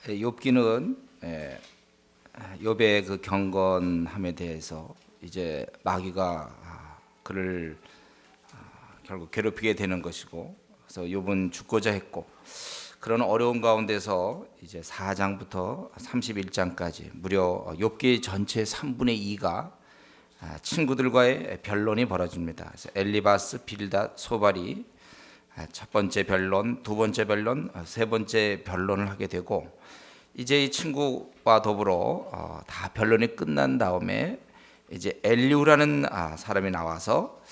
욥기는 욥의 그 경건함에 대해서 이제 마귀가 그를 결국 괴롭히게 되는 것이고, 그래서 욥은 죽고자 했고, 그런 어려운 가운데서 이제 4장부터 31장까지 무려 욥기 전체 3분의 2가 친구들과의 변론이 벌어집니다. 그래서 엘리바스, 빌닷, 소발이 첫 번째 변론, 두 번째 변론, 세 번째 변론을 하게 되고, 이제 이 친구와 더불어 다 변론이 끝난 다음에 이제 엘리후라는 사람이 나와서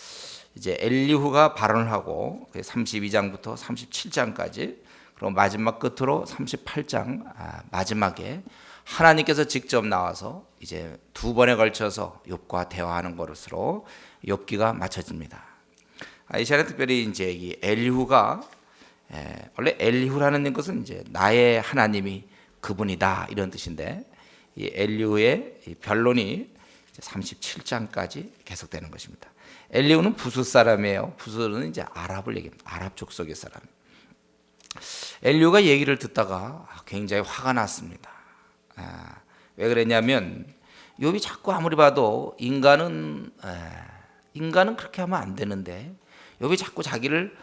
이제 엘리후가 발언을 하고 32장부터 37장까지, 그리고 마지막 끝으로 38장 마지막에 하나님께서 직접 나와서 이제 두 번에 걸쳐서 욥과 대화하는 것으로 욥기가 마쳐집니다. 이 시간에 특별히 이제 이 엘리후가 원래 엘리후라는 것은 이제 나의 하나님이 그분이다 이런 뜻인데, 이 엘리후의 변론이 37장까지 계속되는 것입니다. 엘리후는 부스 사람이에요. 부스는 이제 아랍을 얘기합니다. 아랍 족속의 사람. 엘리후가 얘기를 듣다가 굉장히 화가 났습니다. 왜 그랬냐면 욥이 자꾸 아무리 봐도 인간은 그렇게 하면 안 되는데 욥이 자꾸 자기를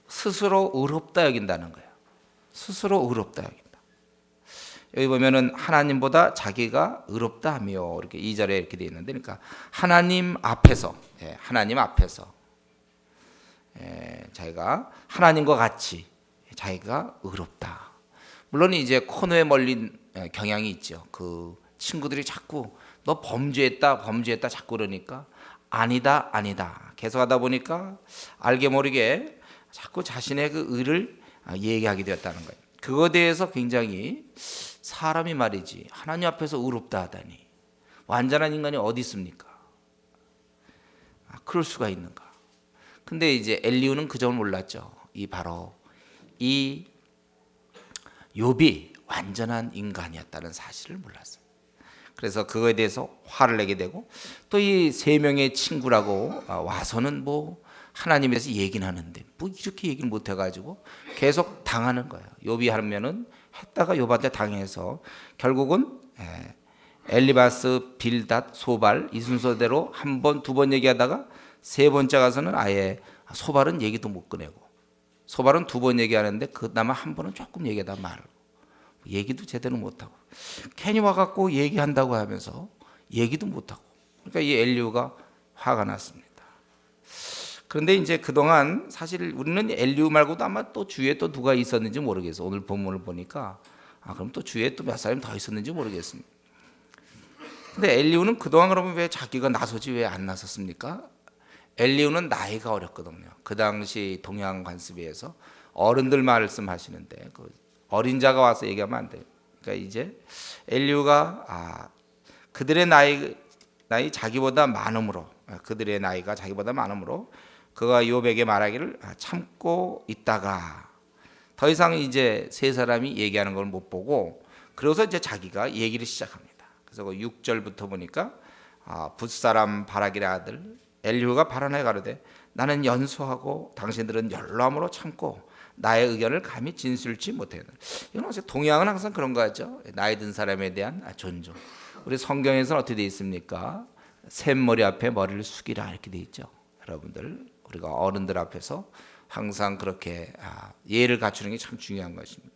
스스로 의롭다 여긴다는 거예요. 스스로 의롭다 여긴다. 여기 보면은 하나님보다 자기가 의롭다 하며 이렇게 2절에 이렇게 되어 있는데, 그러니까 하나님 앞에서 자기가 하나님과 같이 자기가 의롭다. 물론 이제 코너에 몰린 경향이 있죠. 그 친구들이 자꾸 너 범죄했다 자꾸 그러니까 아니다 계속 하다 보니까 알게 모르게 자꾸 자신의 그 의를 얘기하게 되었다는 거예요. 그거에 대해서 굉장히 사람이 말이지 하나님 앞에서 의롭다 하다니, 완전한 인간이 어디 있습니까? 그럴 수가 있는가? 근데 이제 엘리후는 그 점을 몰랐죠. 바로 이 욥이 완전한 인간이었다는 사실을 몰랐어요. 그래서 그거에 대해서 화를 내게 되고, 또 이 세 명의 친구라고 와서는 뭐 하나님에 대해서 얘기는 하는데 뭐 이렇게 얘기를 못 해가지고 계속 당하는 거예요. 욥이 하면은 했다가 욥한테 당해서 결국은 엘리바스, 빌닷, 소발 이 순서대로 한 번, 두 번 얘기하다가 세 번째 가서는 아예 소발은 얘기도 못 꺼내고, 소발은 두 번 얘기하는데 그나마 한 번은 조금 얘기하다 말고 얘기도 제대로 못하고, 괜히 와갖고 얘기한다고 하면서 얘기도 못하고, 그러니까 이 엘리후가 화가 났습니다. 그런데 이제 그동안 사실 우리는 엘리후 말고도 아마 또 주위에 또 누가 있었는지 모르겠어요. 오늘 본문을 보니까 그럼 또 주위에 또 몇 사람이 더 있었는지 모르겠습니다. 근데 엘리후는 그동안 그러면 왜 자기가 나서지 왜 안 나섰습니까? 엘리후는 나이가 어렸거든요. 그 당시 동양 관습에서 어른들 말씀하시는데 그 어린 자가 와서 얘기하면 안 돼요. 그러니까 이제 엘리후가 그들의 나이 자기보다 많음으로, 그들의 나이가 자기보다 많음으로 그가 욥에게 말하기를 참고 있다가 더 이상 이제 세 사람이 얘기하는 걸 못 보고, 그래서 이제 자기가 얘기를 시작합니다. 그래서 6절부터 보니까 붓사람 바라기의 아들 엘리후가 발언해 가로되 나는 연소하고 당신들은 연로함으로 참고 나의 의견을 감히 진술치 못해요. 이건 동양은 항상 그런 거 같죠. 나이 든 사람에 대한 존중. 우리 성경에서는 어떻게 되어 있습니까? 샘머리 앞에 머리를 숙이라 이렇게 되어 있죠. 여러분들, 우리가 어른들 앞에서 항상 그렇게 예를 갖추는 게 참 중요한 것입니다.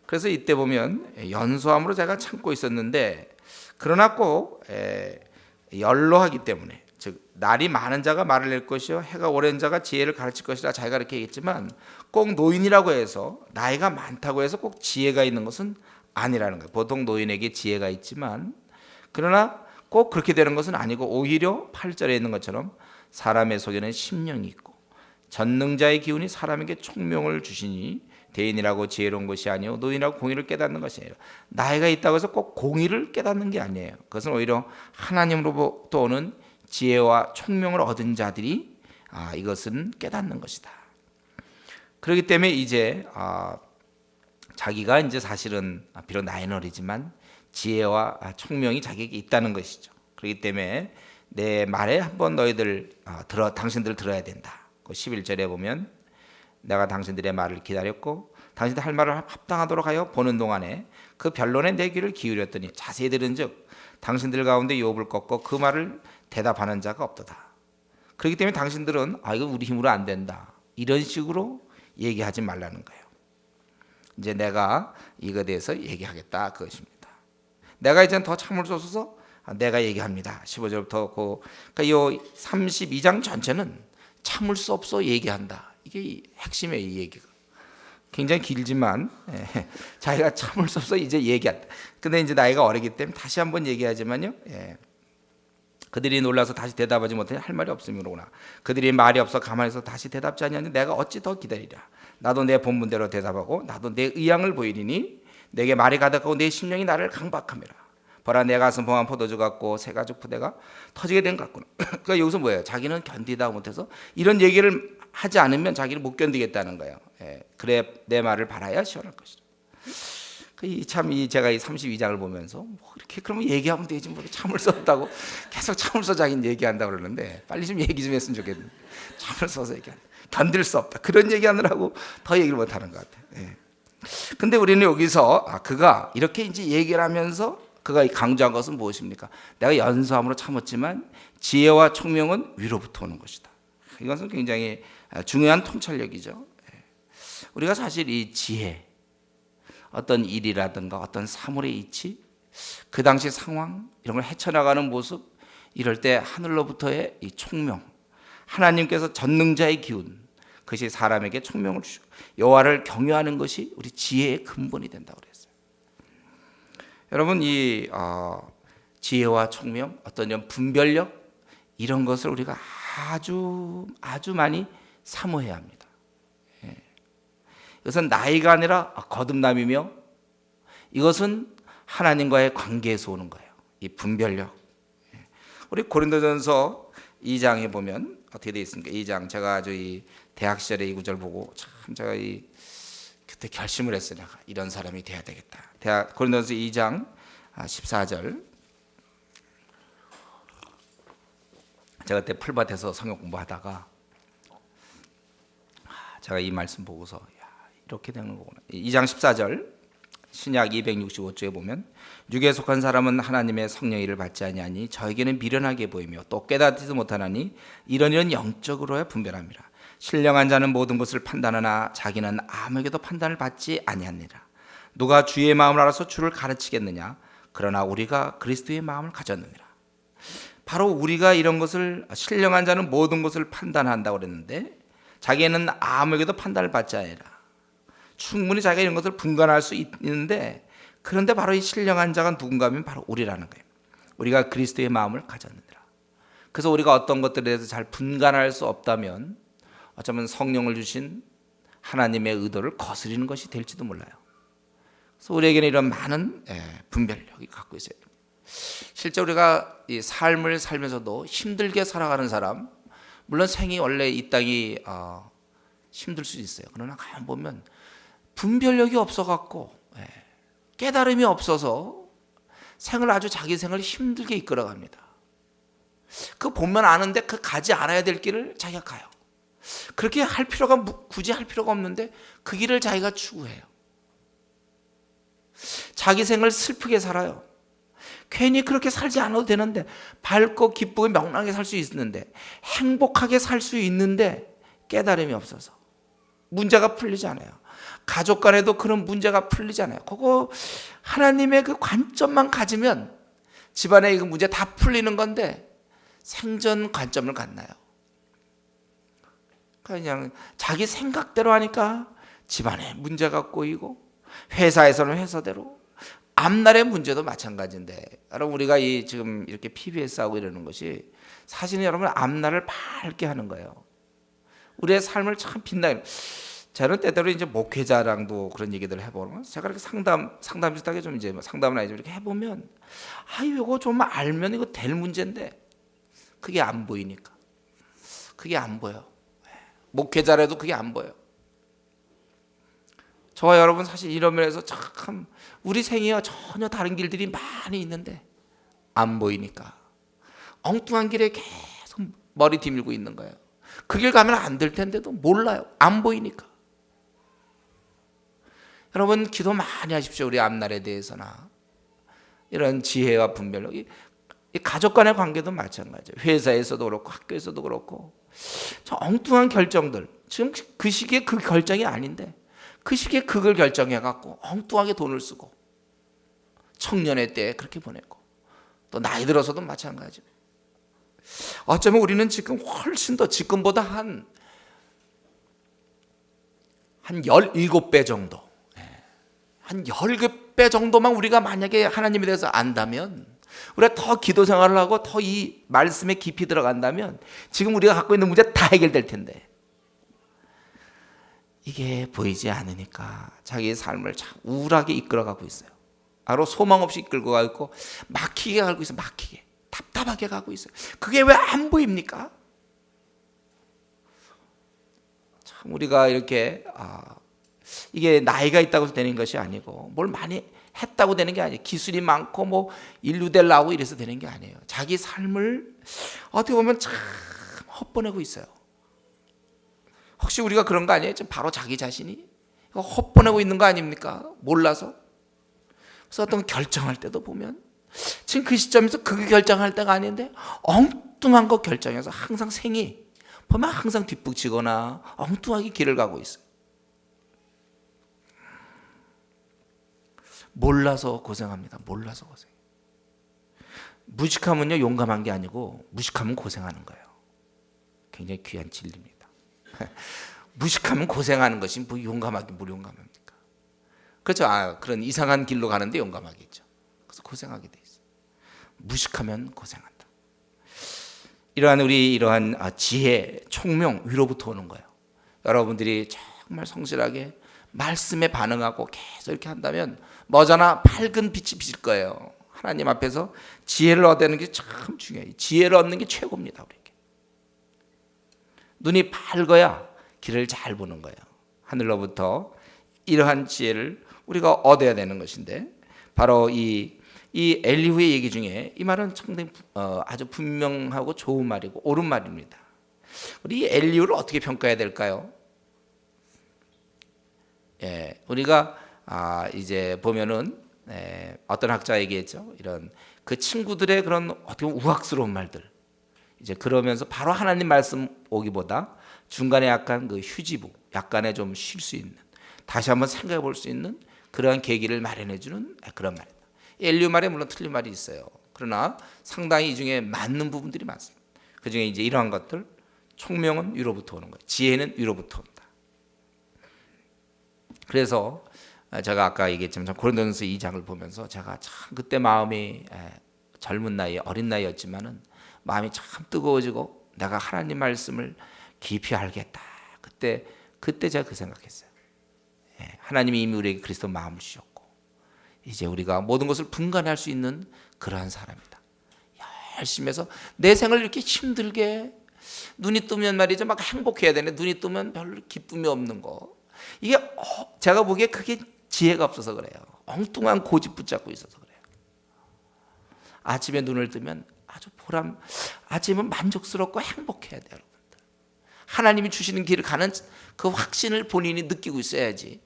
그래서 이때 보면 연소함으로 제가 참고 있었는데, 그러나 꼭 연로하기 때문에, 즉 날이 많은 자가 말을 낼 것이요 해가 오랜 자가 지혜를 가르칠 것이라 자기가 이렇게 얘기했지만, 꼭 노인이라고 해서 나이가 많다고 해서 꼭 지혜가 있는 것은 아니라는 거예요. 보통 노인에게 지혜가 있지만, 그러나 꼭 그렇게 되는 것은 아니고, 오히려 8절에 있는 것처럼 사람의 속에는 심령이 있고 전능자의 기운이 사람에게 총명을 주시니 대인이라고 지혜로운 것이 아니요 노인이라고 공의를 깨닫는 것이 아니라, 나이가 있다고 해서 꼭 공의를 깨닫는 게 아니에요. 그것은 오히려 하나님으로부터 오는 지혜와 총명을 얻은 자들이 이것은 깨닫는 것이다. 그렇기 때문에 이제 자기가 이제 사실은 비록 나이는 어리지만 지혜와 총명이 자기에게 있다는 것이죠. 그렇기 때문에 내 말에 한번 너희들 당신들 들어야 된다. 11절에 보면 내가 당신들의 말을 기다렸고 당신들 할 말을 합당하도록 하여 보는 동안에 그 변론에 내 귀를 기울였더니 자세히 들은즉 당신들 가운데 욥을 꺾고 그 말을 대답하는 자가 없도다. 그렇기 때문에 당신들은 이거 우리 힘으로 안 된다, 이런 식으로 얘기하지 말라는 거예요. 이제 내가 이거에 대해서 얘기하겠다, 그것입니다. 내가 이제는 더 참을 수 없어서 내가 얘기합니다. 15절부터 그러니까 이 32장 전체는 참을 수 없어 얘기한다. 이게 핵심이에요. 이 얘기가 굉장히 길지만 자기가 참을 수 없어 이제 얘기한다. 근데 이제 나이가 어리기 때문에 다시 한번 얘기하지만요. 그들이 놀라서 다시 대답하지 못하니 할 말이 없음이로구나. 그들이 말이 없어 가만히 있어 다시 대답지 아니하니 내가 어찌 더 기다리랴. 나도 내 본분대로 대답하고 나도 내 의향을 보이리니 내게 말이 가득하고 내 심령이 나를 강박함이라. 보라, 내 가슴 봉한 포도주 같고 새 가죽 부대가 터지게 된 것 같구나. 그러니까 여기서 뭐예요? 자기는 견디다 못해서 이런 얘기를 하지 않으면 자기를 못 견디겠다는 거예요. 그래 내 말을 바라야 시원할 것이다. 제가 이 32장을 보면서 뭐 이렇게 그러면 얘기하면 되지 뭐 참을 수 없다고 계속 참을 수 자기는 얘기한다고 그러는데 빨리 좀 얘기 좀 했으면 좋겠는데 참을 수 없어 얘기한다. 견딜 수 없다. 그런 얘기하느라고 더 얘기를 못 하는 것 같아요. 근데 우리는 여기서 그가 이렇게 이제 얘기를 하면서 그가 강조한 것은 무엇입니까? 내가 연소함으로 참았지만 지혜와 총명은 위로부터 오는 것이다. 이것은 굉장히 중요한 통찰력이죠. 우리가 사실 이 지혜, 어떤 일이라든가 어떤 사물의 이치, 그 당시 상황 이런 걸 헤쳐나가는 모습, 이럴 때 하늘로부터의 이 총명, 하나님께서 전능자의 기운, 그것이 사람에게 총명을 주시고 여호와를 경외하는 것이 우리 지혜의 근본이 된다고 그랬어요. 여러분, 이 지혜와 총명, 어떤 이런 분별력, 이런 것을 우리가 아주 많이 사모해야 합니다. 이것은 나이가 아니라 거듭남이며 이것은 하나님과의 관계에서 오는 거예요. 이 분별력. 우리 고린도전서 2장에 보면 어떻게 되어 있습니까? 2장, 제가 아주 이 대학 시절에 이 구절 보고 참 제가 그때 결심을 했어요. 내가 이런 사람이 돼야 되겠다. 고린도전서 2장 14절. 제가 그때 풀밭에서 성역 공부하다가 제가 이 말씀 보고서 이렇게 되는 거구나. 2장 14절 신약 265조에 보면 육에 속한 사람은 하나님의 성령의 일을 받지 아니하니 저에게는 미련하게 보이며 또 깨닫지도 못하나니 이런 영적으로야 분별함이라. 신령한 자는 모든 것을 판단하나 자기는 아무에게도 판단을 받지 아니하니라. 누가 주의 마음을 알아서 주를 가르치겠느냐? 그러나 우리가 그리스도의 마음을 가졌느니라. 바로 우리가 이런 것을, 신령한 자는 모든 것을 판단한다고 그랬는데 자기는 아무에게도 판단을 받지 아니라, 충분히 자기가 이런 것을 분간할 수 있는데, 그런데 바로 이 신령한 자가 누군가 하면 바로 우리라는 거예요. 우리가 그리스도의 마음을 가졌느니라. 그래서 우리가 어떤 것들에 대해서 잘 분간할 수 없다면 어쩌면 성령을 주신 하나님의 의도를 거스리는 것이 될지도 몰라요. 그래서 우리에게는 이런 많은 분별력이 갖고 있어야 됩니다. 실제 우리가 이 삶을 살면서도 힘들게 살아가는 사람, 물론 생이 원래 이 땅이 힘들 수 있어요. 그러나 가만 보면 분별력이 없어갖고 깨달음이 없어서 생을 아주 자기 생을 힘들게 이끌어갑니다. 그 보면 아는데 그 가지 않아야 될 길을 자기가 가요. 그렇게 할 필요가 굳이 할 필요가 없는데 그 길을 자기가 추구해요. 자기 생을 슬프게 살아요. 괜히 그렇게 살지 않아도 되는데, 밝고 기쁘고 명랑하게 살 수 있는데, 행복하게 살 수 있는데 깨달음이 없어서 문제가 풀리지 않아요. 가족 간에도 그런 문제가 풀리지 않아요. 그거 하나님의 그 관점만 가지면 집안의 그 문제 다 풀리는 건데 생전 관점을 갖나요? 그냥 자기 생각대로 하니까 집안에 문제가 꼬이고, 회사에서는 회사대로, 앞날의 문제도 마찬가지인데, 여러분 우리가 지금 이렇게 PBS 하고 이러는 것이 사실은 여러분 앞날을 밝게 하는 거예요. 우리의 삶을 참 빛나게. 저는 때때로 이제 목회자랑도 그런 얘기들을 해보면, 제가 이렇게 상담 비슷하게 좀 이제 상담을 아니죠, 이렇게 해보면 이거 좀 알면 이거 될 문제인데 그게 안 보이니까, 그게 안 보여. 목회자라도 그게 안 보여. 저와 여러분 사실 이런 면에서 참 우리 생이와 전혀 다른 길들이 많이 있는데 안 보이니까 엉뚱한 길에 계속 머리 뒤밀고 있는 거예요. 그 길 가면 안 될 텐데도 몰라요. 안 보이니까. 여러분 기도 많이 하십시오. 우리 앞날에 대해서나 이런 지혜와 분별력. 이 가족 간의 관계도 마찬가지예요. 회사에서도 그렇고 학교에서도 그렇고 저 엉뚱한 결정들, 지금 그 시기에 그 결정이 아닌데 그 시기에 그걸 결정해갖고 엉뚱하게 돈을 쓰고 청년의 때에 그렇게 보내고 또 나이 들어서도 마찬가지예요. 어쩌면 우리는 지금 훨씬 더 지금보다 한 17배 정도, 한 10배 정도만 우리가 만약에 하나님에 대해서 안다면, 우리가 더 기도 생활을 하고 더 이 말씀에 깊이 들어간다면 지금 우리가 갖고 있는 문제 다 해결될 텐데, 이게 보이지 않으니까 자기의 삶을 참 우울하게 이끌어가고 있어요. 바로 소망 없이 이끌고 가고 있고 막히게 가고 있어요. 막히게 답답하게 가고 있어요. 그게 왜 안 보입니까? 참 우리가 이렇게 이게 나이가 있다고 해서 되는 것이 아니고, 뭘 많이 했다고 되는 게 아니에요. 기술이 많고 뭐 인류 되려고 이래서 되는 게 아니에요. 자기 삶을 어떻게 보면 참 헛보내고 있어요. 혹시 우리가 그런 거 아니에요? 바로 자기 자신이 헛보내고 있는 거 아닙니까? 몰라서. 그래서 어떤 결정할 때도 보면 지금 그 시점에서 그게 결정할 때가 아닌데 엉뚱한 거 결정해서 항상 생이 보면 항상 뒷북치거나 엉뚱하게 길을 가고 있어요. 몰라서 고생합니다. 몰라서 고생. 무식하면요 용감한 게 아니고 무식하면 고생하는 거예요. 굉장히 귀한 진리입니다. 무식하면 고생하는 것이 뭐 용감하긴 뭘 용감합니까? 그렇죠. 그런 이상한 길로 가는데 용감하겠죠. 그래서 고생하게 돼 있어요. 무식하면 고생한다. 이러한 지혜, 총명 위로부터 오는 거예요. 여러분들이 정말 성실하게 말씀에 반응하고 계속 이렇게 한다면 머지않아 밝은 빛이 비칠 거예요. 하나님 앞에서 지혜를 얻는 게 참 중요해요. 지혜를 얻는 게 최고입니다. 우리에게 눈이 밝아야 길을 잘 보는 거예요. 하늘로부터 이러한 지혜를 우리가 얻어야 되는 것인데, 바로 이 엘리후의 얘기 중에 이 말은 상당히 아주 분명하고 좋은 말이고 옳은 말입니다. 우리 엘리후를 어떻게 평가해야 될까요? 우리가 이제 보면은 어떤 학자가 얘기했죠. 이런 그 친구들의 그런 어떻게 보면 우악스러운 말들, 이제 그러면서 바로 하나님 말씀 오기보다 중간에 약간 그 휴지부, 약간의 좀 쉴 수 있는, 다시 한번 생각해 볼 수 있는 그러한 계기를 마련해 주는 그런 말이다. 엘리후 말에 물론 틀린 말이 있어요. 그러나 상당히 이 중에 맞는 부분들이 많습니다. 그 중에 이제 이러한 것들, 총명은 위로부터 오는 거예요. 지혜는 위로부터 온다. 그래서 제가 아까 얘기했지만 고린도전서 2장을 보면서 제가 참 그때 마음이 젊은 나이, 어린 나이였지만은 마음이 참 뜨거워지고 내가 하나님 말씀을 깊이 알겠다. 그때 제가 그 생각했어요. 하나님이 이미 우리에게 그리스도 마음을 주셨고 이제 우리가 모든 것을 분간할 수 있는 그러한 사람이다. 열심히 해서 내 생을 이렇게 힘들게, 눈이 뜨면 말이죠 막 행복해야 되는데 눈이 뜨면 별로 기쁨이 없는 거, 이게 제가 보기에 그게 지혜가 없어서 그래요. 엉뚱한 고집 붙잡고 있어서 그래요. 아침에 눈을 뜨면 아주 아침은 만족스럽고 행복해야 돼요. 여러분들, 하나님이 주시는 길을 가는 그 확신을 본인이 느끼고 있어야지.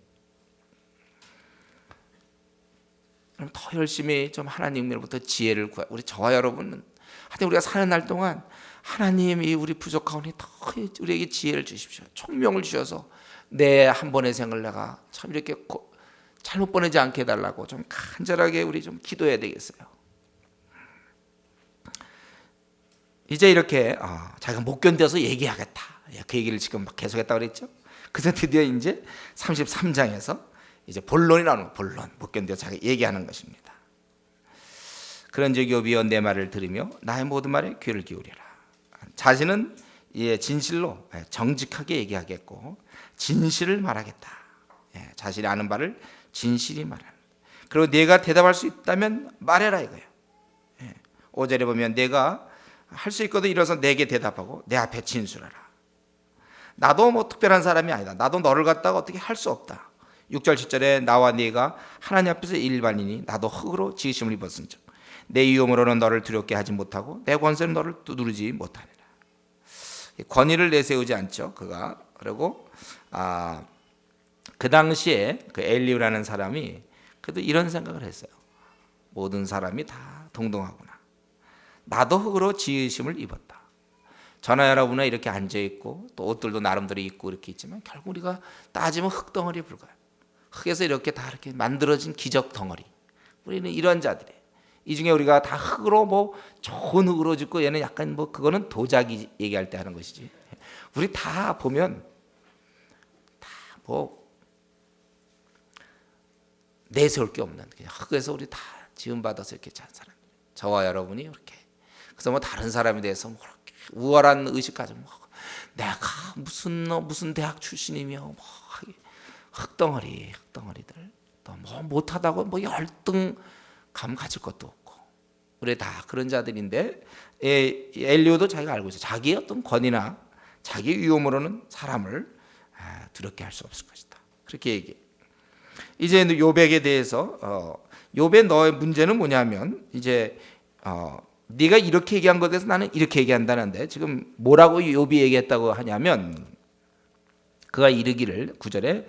그럼 더 열심히 좀 하나님으로부터 지혜를 구하. 저와 여러분은 하여튼 우리가 사는 날 동안 하나님이 우리 부족하오니 더 우리에게 지혜를 주십시오. 총명을 주셔서 내 한 번의 생을 내가 참 이렇게 잘못 보내지 않게 해달라고 좀 간절하게 우리 좀 기도해야 되겠어요. 이제 이렇게 자기가 못 견뎌서 얘기하겠다, 그 얘기를 지금 막 계속했다고 그랬죠. 그래서 드디어 이제 33장에서 이제 본론이 나오는, 본론, 못 견뎌 자기 얘기하는 것입니다. 그런즉 욥이여 내 말을 들으며 나의 모든 말에 귀를 기울여라. 자신은 진실로 정직하게 얘기하겠고 진실을 말하겠다. 자신이 아는 바를 진실이 말하는. 그리고 내가 대답할 수 있다면 말해라 이거예요. 5절에 보면 내가 할 수 있거든 일어서 내게 대답하고 내 앞에 진술하라. 나도 뭐 특별한 사람이 아니다. 나도 너를 갖다가 어떻게 할 수 없다. 6절 7절에 나와 네가 하나님 앞에서 일반이니 나도 흙으로 지으심을 입었은 즉 내 위엄으로는 너를 두렵게 하지 못하고 내 권세는 너를 두드리지 못하리라. 권위를 내세우지 않죠 그가. 그리고 그 당시에 그 엘리후라는 사람이 그래도 이런 생각을 했어요. 모든 사람이 다 동등하구나. 나도 흙으로 지으심을 입었다. 저나 여러분은 이렇게 앉아 있고 또 옷들도 나름대로 입고 이렇게 있지만 결국 우리가 따지면 흙덩어리에 불과해요. 흙에서 이렇게 다 이렇게 만들어진 기적 덩어리. 우리는 이런 자들이에요. 이 중에 우리가 다 흙으로 뭐 좋은 흙으로 짓고 얘는 약간 뭐 그거는 도자기 얘기할 때 하는 것이지. 우리 다 보면 다 뭐 내세울 게 없는 그냥 흙에서 우리 다 지음 받아서 이렇게 찬 사람. 저와 여러분이 이렇게. 그래서 뭐 다른 사람에 대해서 뭐 그렇게 우월한 의식 가지고 뭐 내가 무슨 대학 출신이며 뭐 흙덩어리들 또 뭐 못하다고 뭐 열등감 가질 것도 없고 우리 다 그런 자들인데 엘리후도 자기가 알고 있어요. 자기의 어떤 권위나 자기 위험으로는 사람을 두렵게 할 수 없을 것이다. 그렇게 얘기해. 이제 욥에게 대해서 욥의 너의 문제는 뭐냐면 이제 네가 이렇게 얘기한 것에 대해서 나는 이렇게 얘기한다는데 지금 뭐라고 욥이 얘기했다고 하냐면 그가 이르기를 9절에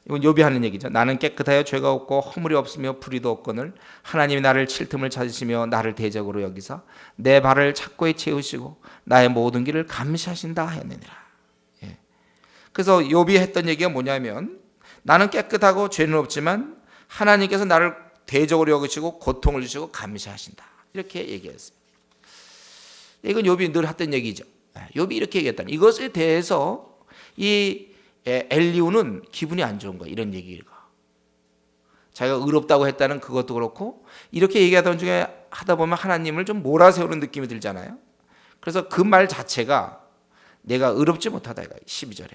이건 욥이 하는 얘기죠. 나는 깨끗하여 죄가 없고 허물이 없으며 불의도 없거늘 하나님이 나를 칠 틈을 찾으시며 나를 대적으로 여기사 내 발을 착고에 채우시고 나의 모든 길을 감시하신다 하였느니라. 예. 그래서 욥이 했던 얘기가 뭐냐면 나는 깨끗하고 죄는 없지만 하나님께서 나를 대적으로 여기시고 고통을 주시고 감시하신다. 이렇게 얘기했어요. 이건 욥이 늘 했던 얘기죠. 욥이 이렇게 얘기했다는 이것에 대해서 이 엘리후는 기분이 안 좋은 거야. 이런 얘기가. 자기가 의롭다고 했다는 그것도 그렇고 이렇게 얘기하던 중에 하다 보면 하나님을 좀 몰아세우는 느낌이 들잖아요. 그래서 그 말 자체가 내가 의롭지 못하다. 12절에.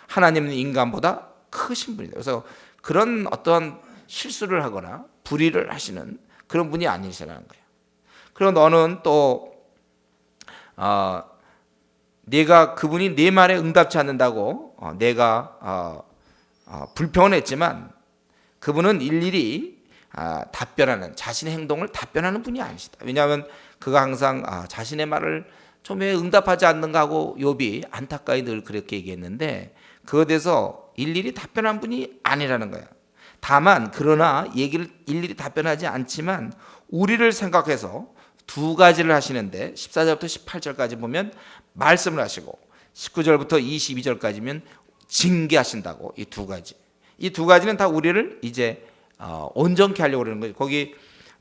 하나님은 인간보다 크신 분이다. 그래서 그런 어떤 실수를 하거나 불의를 하시는 그런 분이 아니시라는 거예요. 그리고 너는 또 네가 그분이 네 말에 응답치 않는다고 내가 불평을 했지만 그분은 일일이 답변하는 자신의 행동을 답변하는 분이 아니시다. 왜냐하면 그가 항상 자신의 말을 좀 왜 응답하지 않는가 하고 욥이 안타까이 늘 그렇게 얘기했는데 그것에 대해서 일일이 답변한 분이 아니라는 거야. 다만 그러나 얘기를 일일이 답변하지 않지만 우리를 생각해서 두 가지를 하시는데 14절부터 18절까지 보면 말씀을 하시고 19절부터 22절까지면 징계하신다고 이 두 가지. 이 두 가지는 다 우리를 이제 온전케 하려고 그러는 거예요. 거기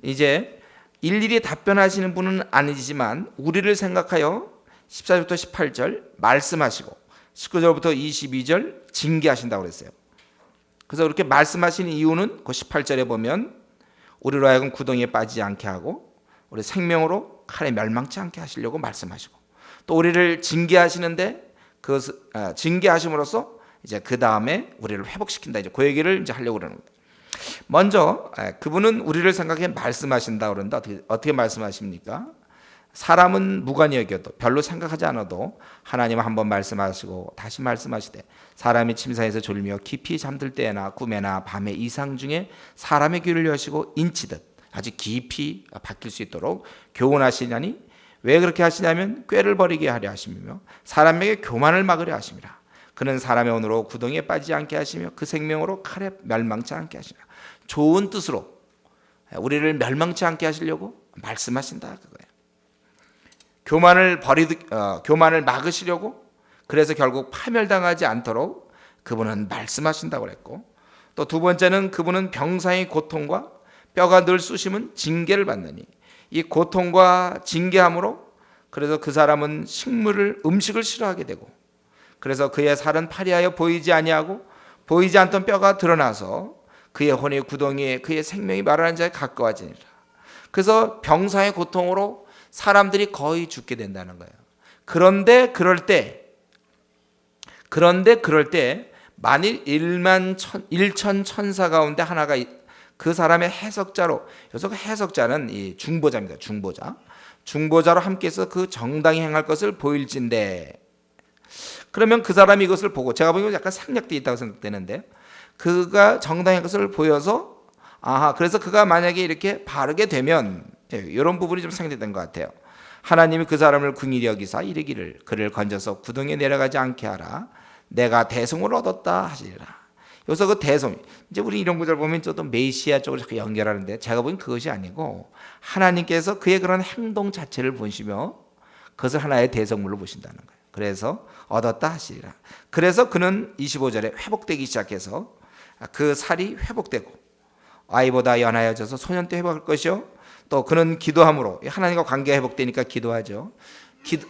이제 일일이 답변하시는 분은 아니지만 우리를 생각하여 14절부터 18절 말씀하시고 19절부터 22절 징계하신다고 그랬어요. 그래서 그렇게 말씀하시는 이유는 그 18절에 보면 우리로 하여금 구덩이에 빠지지 않게 하고 우리 생명으로 칼에 멸망치 않게 하시려고 말씀하시고 또 우리를 징계하시는데 그 징계하심으로써 이제 그 다음에 우리를 회복시킨다. 이제 그 얘기를 이제 하려고 그러는 거예요. 먼저 그분은 우리를 생각해 말씀하신다 그런다. 어떻게 말씀하십니까? 사람은 무관히 여겨도 별로 생각하지 않아도 하나님은 한번 말씀하시고 다시 말씀하시되 사람이 침상에서 졸며 깊이 잠들 때나 꿈에나 밤에 이상 중에 사람의 귀를 여시고 인치듯 아주 깊이 바뀔 수 있도록 교훈하시냐니 왜 그렇게 하시냐면 꾀를 버리게 하려 하심이며 사람에게 교만을 막으려 하심이라. 그는 사람의 혼으로 구덩이에 빠지지 않게 하시며 그 생명으로 칼에 멸망치 않게 하시라. 좋은 뜻으로 우리를 멸망치 않게 하시려고 말씀하신다 그거예요. 교만을 막으시려고 그래서 결국 파멸당하지 않도록 그분은 말씀하신다고 그랬고 또 두 번째는 그분은 병상의 고통과 뼈가 늘 쑤시면 징계를 받느니 이 고통과 징계함으로 그래서 그 사람은 음식을 싫어하게 되고 그래서 그의 살은 파리하여 보이지 아니하고 보이지 않던 뼈가 드러나서 그의 혼의 구덩이에 그의 생명이 말하는 자에 가까워지니라. 그래서 병상의 고통으로 사람들이 거의 죽게 된다는 거예요. 그런데 그럴 때 만일 1천 천사 가운데 하나가 그 사람의 해석자로, 여기서 해석자는 이 중보자입니다. 중보자로 함께해서 그 정당히 행할 것을 보일진데, 그러면 그 사람이 이것을 보고, 제가 보기엔 약간 생략되어 있다고 생각되는데, 그가 정당한 것을 보여서 그래서 그가 만약에 이렇게 바르게 되면 이런 부분이 좀 생략된 것 같아요. 하나님이 그 사람을 긍휼히 여기사 이르기를 그를 건져서 구덩이에 내려가지 않게 하라. 내가 대성을 얻었다 하시리라. 여기서 그 대성, 이제 우리 이런 구절 보면 저도 메시아 쪽으로 자꾸 연결하는데 제가 보기엔 그것이 아니고 하나님께서 그의 그런 행동 자체를 보시며 그것을 하나의 대성물로 보신다는 거예요. 그래서 얻었다 하시리라. 그래서 그는 25절에 회복되기 시작해서 그 살이 회복되고 아이보다 연하여져서 소년 때 회복할 것이요. 또 그는 기도함으로 하나님과 관계가 회복되니까 기도하죠.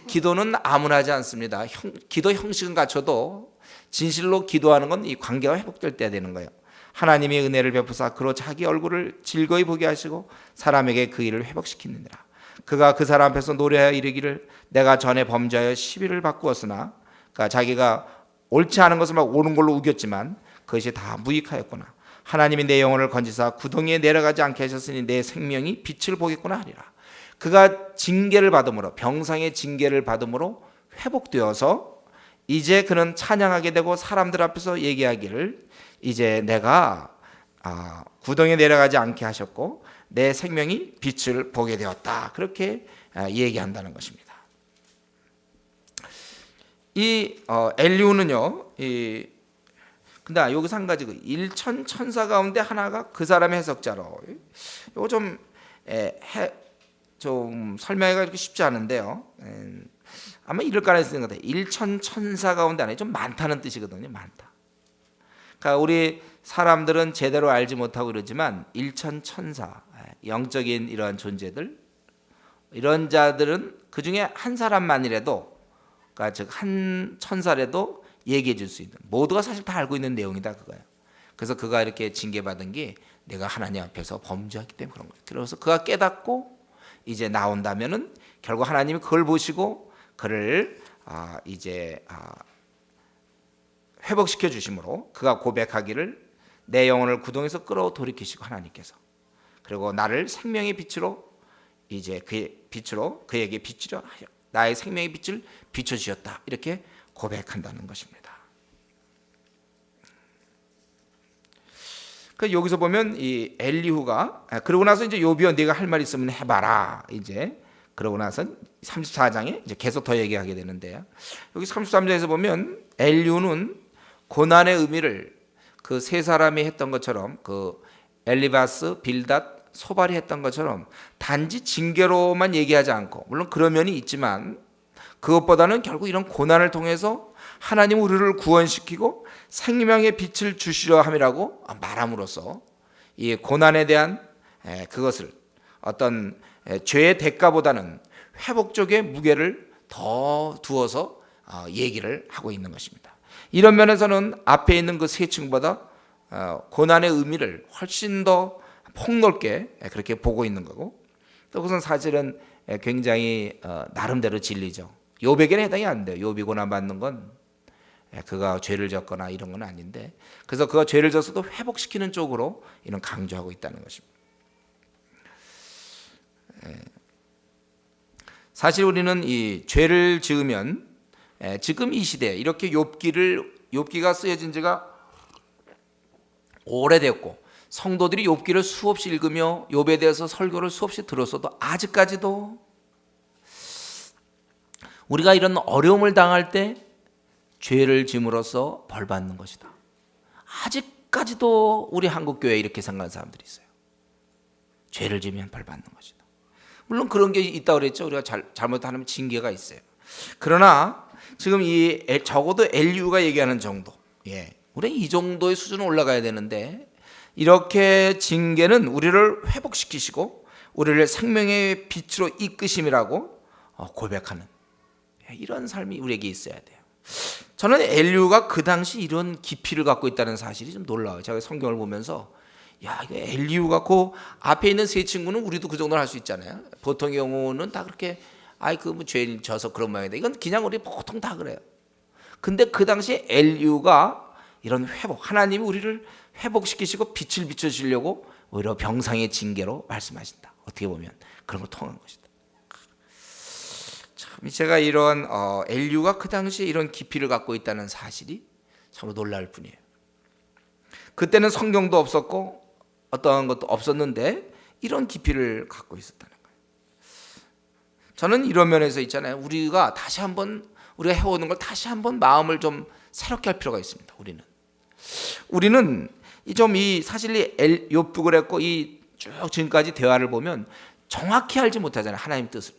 기도는 아무나 하지 않습니다. 기도 형식은 갖춰도 진실로 기도하는 건 이 관계가 회복될 때 되는 거예요. 하나님이 은혜를 베푸사 그로 자기 얼굴을 즐거이 보게 하시고 사람에게 그 일을 회복시키느니라. 그가 그 사람 앞에서 노래하여 이르기를 내가 전에 범죄하여 시비를 바꾸었으나, 그러니까 자기가 옳지 않은 것을 막 옳은 걸로 우겼지만 그것이 다 무익하였구나. 하나님이 내 영혼을 건지사 구덩이에 내려가지 않게 하셨으니 내 생명이 빛을 보겠구나 하리라. 그가 징계를 받음으로, 병상의 징계를 받음으로 회복되어서 이제 그는 찬양하게 되고 사람들 앞에서 얘기하기를 이제 내가 구덩이에 내려가지 않게 하셨고 내 생명이 빛을 보게 되었다. 그렇게 얘기한다는 것입니다. 이 엘리후는요, 근데 여기서 한 가지, 일천 천사 가운데 하나가 그 사람의 해석자로, 이거 좀 설명하기가 이렇게 쉽지 않은데요. 아마 이럴 가능성이 있는 것 같아요. 일천 천사 가운데 하나, 좀 많다는 뜻이거든요. 많다. 그러니까 우리 사람들은 제대로 알지 못하고 그러지만 일천 천사, 영적인 이러한 존재들, 이런 자들은 그 중에 한 사람만이라도, 그러니까 즉 한 천사라도 얘기해 줄 수 있는, 모두가 사실 다 알고 있는 내용이다 그거예요. 그래서 그가 이렇게 징계받은 게 내가 하나님 앞에서 범죄했기 때문에 그런 거예요. 그래서 그가 깨닫고 이제 나온다면은 결국 하나님이 그걸 보시고 그를 이제 회복시켜 주심으로 그가 고백하기를 내 영혼을 구덩이에서 끌어 돌이키시고 하나님께서, 그리고 나를 생명의 빛으로 이제 그의 빛으로 그에게 비추려 하여 나의 생명의 빛을 비춰 주셨다. 이렇게 고백한다는 것입니다. 그 여기서 보면 이 엘리후가 그러고 나서 이제 요비야 네가 할 말 있으면 해봐라. 이제 그러고 나서 34장에 이제 계속 더 얘기하게 되는데요. 여기 33장에서 보면 엘리후는 고난의 의미를 그 세 사람이 했던 것처럼, 그 엘리바스, 빌닷, 소발이 했던 것처럼 단지 징계로만 얘기하지 않고, 물론 그런 면이 있지만 그것보다는 결국 이런 고난을 통해서 하나님 우리를 구원시키고 생명의 빛을 주시려 함이라고 말함으로써 이 고난에 대한 그것을 어떤 죄의 대가보다는 회복 쪽의 무게를 더 두어서 얘기를 하고 있는 것입니다. 이런 면에서는 앞에 있는 그 세 층보다 고난의 의미를 훨씬 더 폭넓게 그렇게 보고 있는 거고, 또 그것은 사실은 굉장히 나름대로 진리죠. 욥에게는 해당이 안 돼요. 욥이 고난 받는 건 그가 죄를 졌거나 이런 건 아닌데, 그래서 그가 죄를 졌어도 회복시키는 쪽으로 이런 강조하고 있다는 것입니다. 사실 우리는 이 죄를 지으면 지금 이 시대에 이렇게 욥기가 쓰여진 지가 오래됐고 성도들이 욥기를 수없이 읽으며 욥에 대해서 설교를 수없이 들었어도 아직까지도 우리가 이런 어려움을 당할 때 죄를 지음으로써 벌 받는 것이다. 아직까지도 우리 한국 교회에 이렇게 생각하는 사람들이 있어요. 죄를 지으면 벌 받는 것이다. 물론 그런 게 있다고 그랬죠. 우리가 잘못하면 징계가 있어요. 그러나 지금 적어도 엘리후가 얘기하는 정도, 우리는 이 정도의 수준으로 올라가야 되는데, 이렇게 징계는 우리를 회복시키시고 우리를 생명의 빛으로 이끄심이라고 고백하는 이런 삶이 우리에게 있어야 돼요. 저는 엘리후가 그 당시 이런 깊이를 갖고 있다는 사실이 좀 놀라워요. 제가 성경을 보면서 이거 엘리후가 그 앞에 있는 세 친구는 우리도 그 정도는 할 수 있잖아요. 보통 경우는 다 그렇게 죄를 져서 그런 모양이다. 이건 그냥 우리 보통 다 그래요. 근데 그 당시 엘리후가 이런 회복, 하나님이 우리를 회복시키시고 빛을 비춰주시려고 오히려 병상의 징계로 말씀하신다. 어떻게 보면 그런 걸 통한 것이다. 참 제가 이런 엘리후가 그 당시에 이런 깊이를 갖고 있다는 사실이 참으로 놀라울 뿐이에요. 그때는 성경도 없었고 어떠한 것도 없었는데 이런 깊이를 갖고 있었다는 거예요. 저는 이런 면에서 있잖아요. 우리가 다시 한번 우리가 해오는 걸 다시 한번 마음을 좀 새롭게 할 필요가 있습니다. 우리는 우리는 이 사실 욥도 그랬고 이 쭉 지금까지 대화를 보면 정확히 알지 못하잖아요. 하나님 뜻을.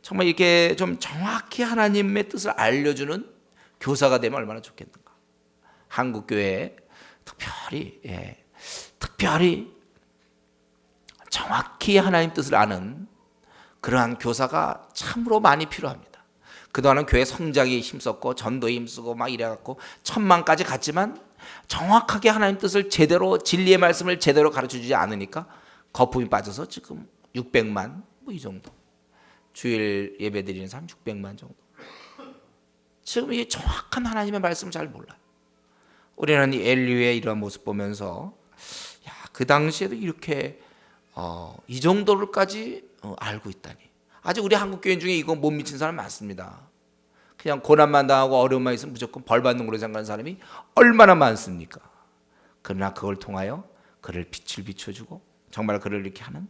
정말 이렇게 좀 정확히 하나님의 뜻을 알려주는 교사가 되면 얼마나 좋겠는가. 한국 교회에 특별히 정확히 하나님 뜻을 아는 그러한 교사가 참으로 많이 필요합니다. 그동안은 교회 성장에 힘썼고 전도에 힘쓰고 막 이래갖고 1000만까지 갔지만 정확하게 하나님 뜻을 제대로 진리의 말씀을 제대로 가르쳐주지 않으니까 거품이 빠져서 지금 600만 뭐 이 정도, 주일 예배 드리는 사람 600만 정도. 지금 이 정확한 하나님의 말씀을 잘 몰라요. 우리는 이 엘리의 이런 모습 보면서 그 당시에도 이렇게 이 정도를까지 알고 있다니. 아직 우리 한국 교인 중에 이거 못 미친 사람 많습니다. 그냥 고난만 당하고 어려움만 있으면 무조건 벌 받는 걸로 생각하는 사람이 얼마나 많습니까? 그러나 그걸 통하여 그를 빛을 비춰주고 정말 그를 이렇게 하는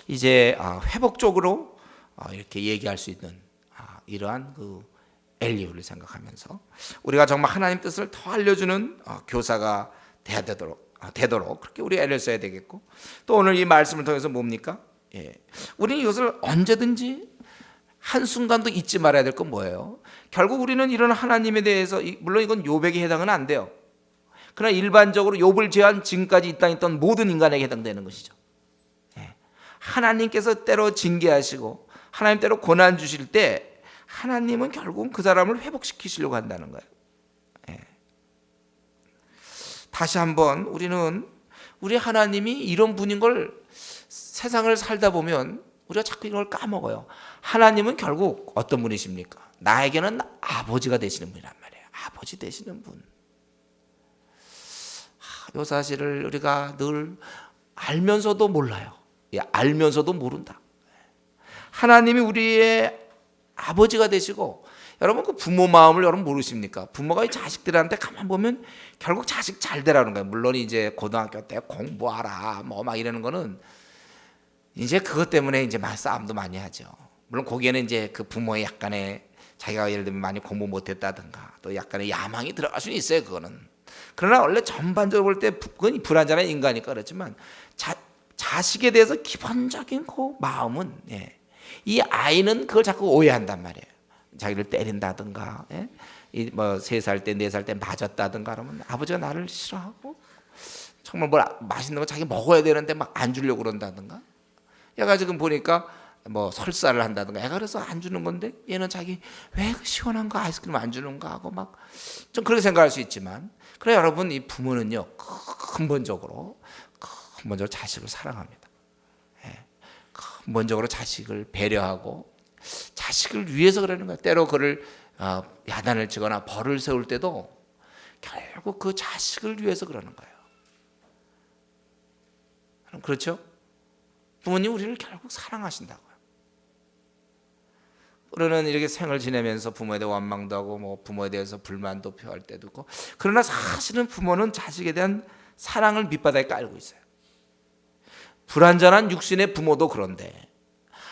이제 회복적으로 이렇게 얘기할 수 있는 이러한 그 엘리후를 생각하면서 우리가 정말 하나님 뜻을 더 알려주는 교사가 돼야 되도록 그렇게 우리 애를 써야 되겠고, 또 오늘 이 말씀을 통해서 뭡니까? 우리는 이것을 언제든지 한순간도 잊지 말아야 될 건 뭐예요? 결국 우리는 이런 하나님에 대해서, 물론 이건 욥에게 해당은 안 돼요. 그러나 일반적으로 욥을 제한 지금까지 이 땅에 있던 모든 인간에게 해당되는 것이죠. 하나님께서 때로 징계하시고 하나님 때로 고난 주실 때 하나님은 결국은 그 사람을 회복시키시려고 한다는 거예요. 다시 한번 우리는 우리 하나님이 이런 분인 걸 세상을 살다 보면 우리가 자꾸 이걸 까먹어요. 하나님은 결국 어떤 분이십니까? 나에게는 아버지가 되시는 분이란 말이에요. 아버지 되시는 분. 이 사실을 우리가 늘 알면서도 몰라요. 알면서도 모른다. 하나님이 우리의 아버지가 되시고, 여러분 그 부모 마음을 여러분 모르십니까? 부모가 이 자식들한테 가만 보면 결국 자식 잘 되라는 거예요. 물론 이제 고등학교 때 공부하라 뭐 막 이러는 거는 이제 그것 때문에 이제 싸움도 많이 하죠. 물론 거기에는 이제 그 부모의 약간의 자기가 예를 들면 많이 공부 못했다든가 또 약간의 야망이 들어갈 수는 있어요. 그거는. 그러나 원래 전반적으로 볼 때 그건 불완전한 인간이니까 그렇지만 자식에 대해서 기본적인 그 마음은 이 아이는 그걸 자꾸 오해한단 말이에요. 자기를 때린다든가, 뭐 3살 때 4살 때 맞았다든가 그러면 아버지가 나를 싫어하고 정말 뭘 맛있는 거 자기 먹어야 되는데 막 안 주려고 그런다든가. 얘가 지금 보니까 뭐 설사를 한다든가, 애가 그래서 안 주는 건데 얘는 자기 왜 그 시원한 거 아이스크림 안 주는가 하고 막 좀 그렇게 생각할 수 있지만, 그래 여러분 이 부모는요 근본적으로 자식을 사랑합니다. 근본적으로 자식을 배려하고 자식을 위해서 그러는 거예요. 때로 그를 야단을 치거나 벌을 세울 때도 결국 그 자식을 위해서 그러는 거예요. 그렇죠? 부모님 우리를 결국 사랑하신다고요. 우리는 이렇게 생을 지내면서 부모에 대해 원망도 하고 뭐 부모에 대해서 불만도 표할 때도 있고, 그러나 사실은 부모는 자식에 대한 사랑을 밑바닥에 깔고 있어요. 불완전한 육신의 부모도 그런데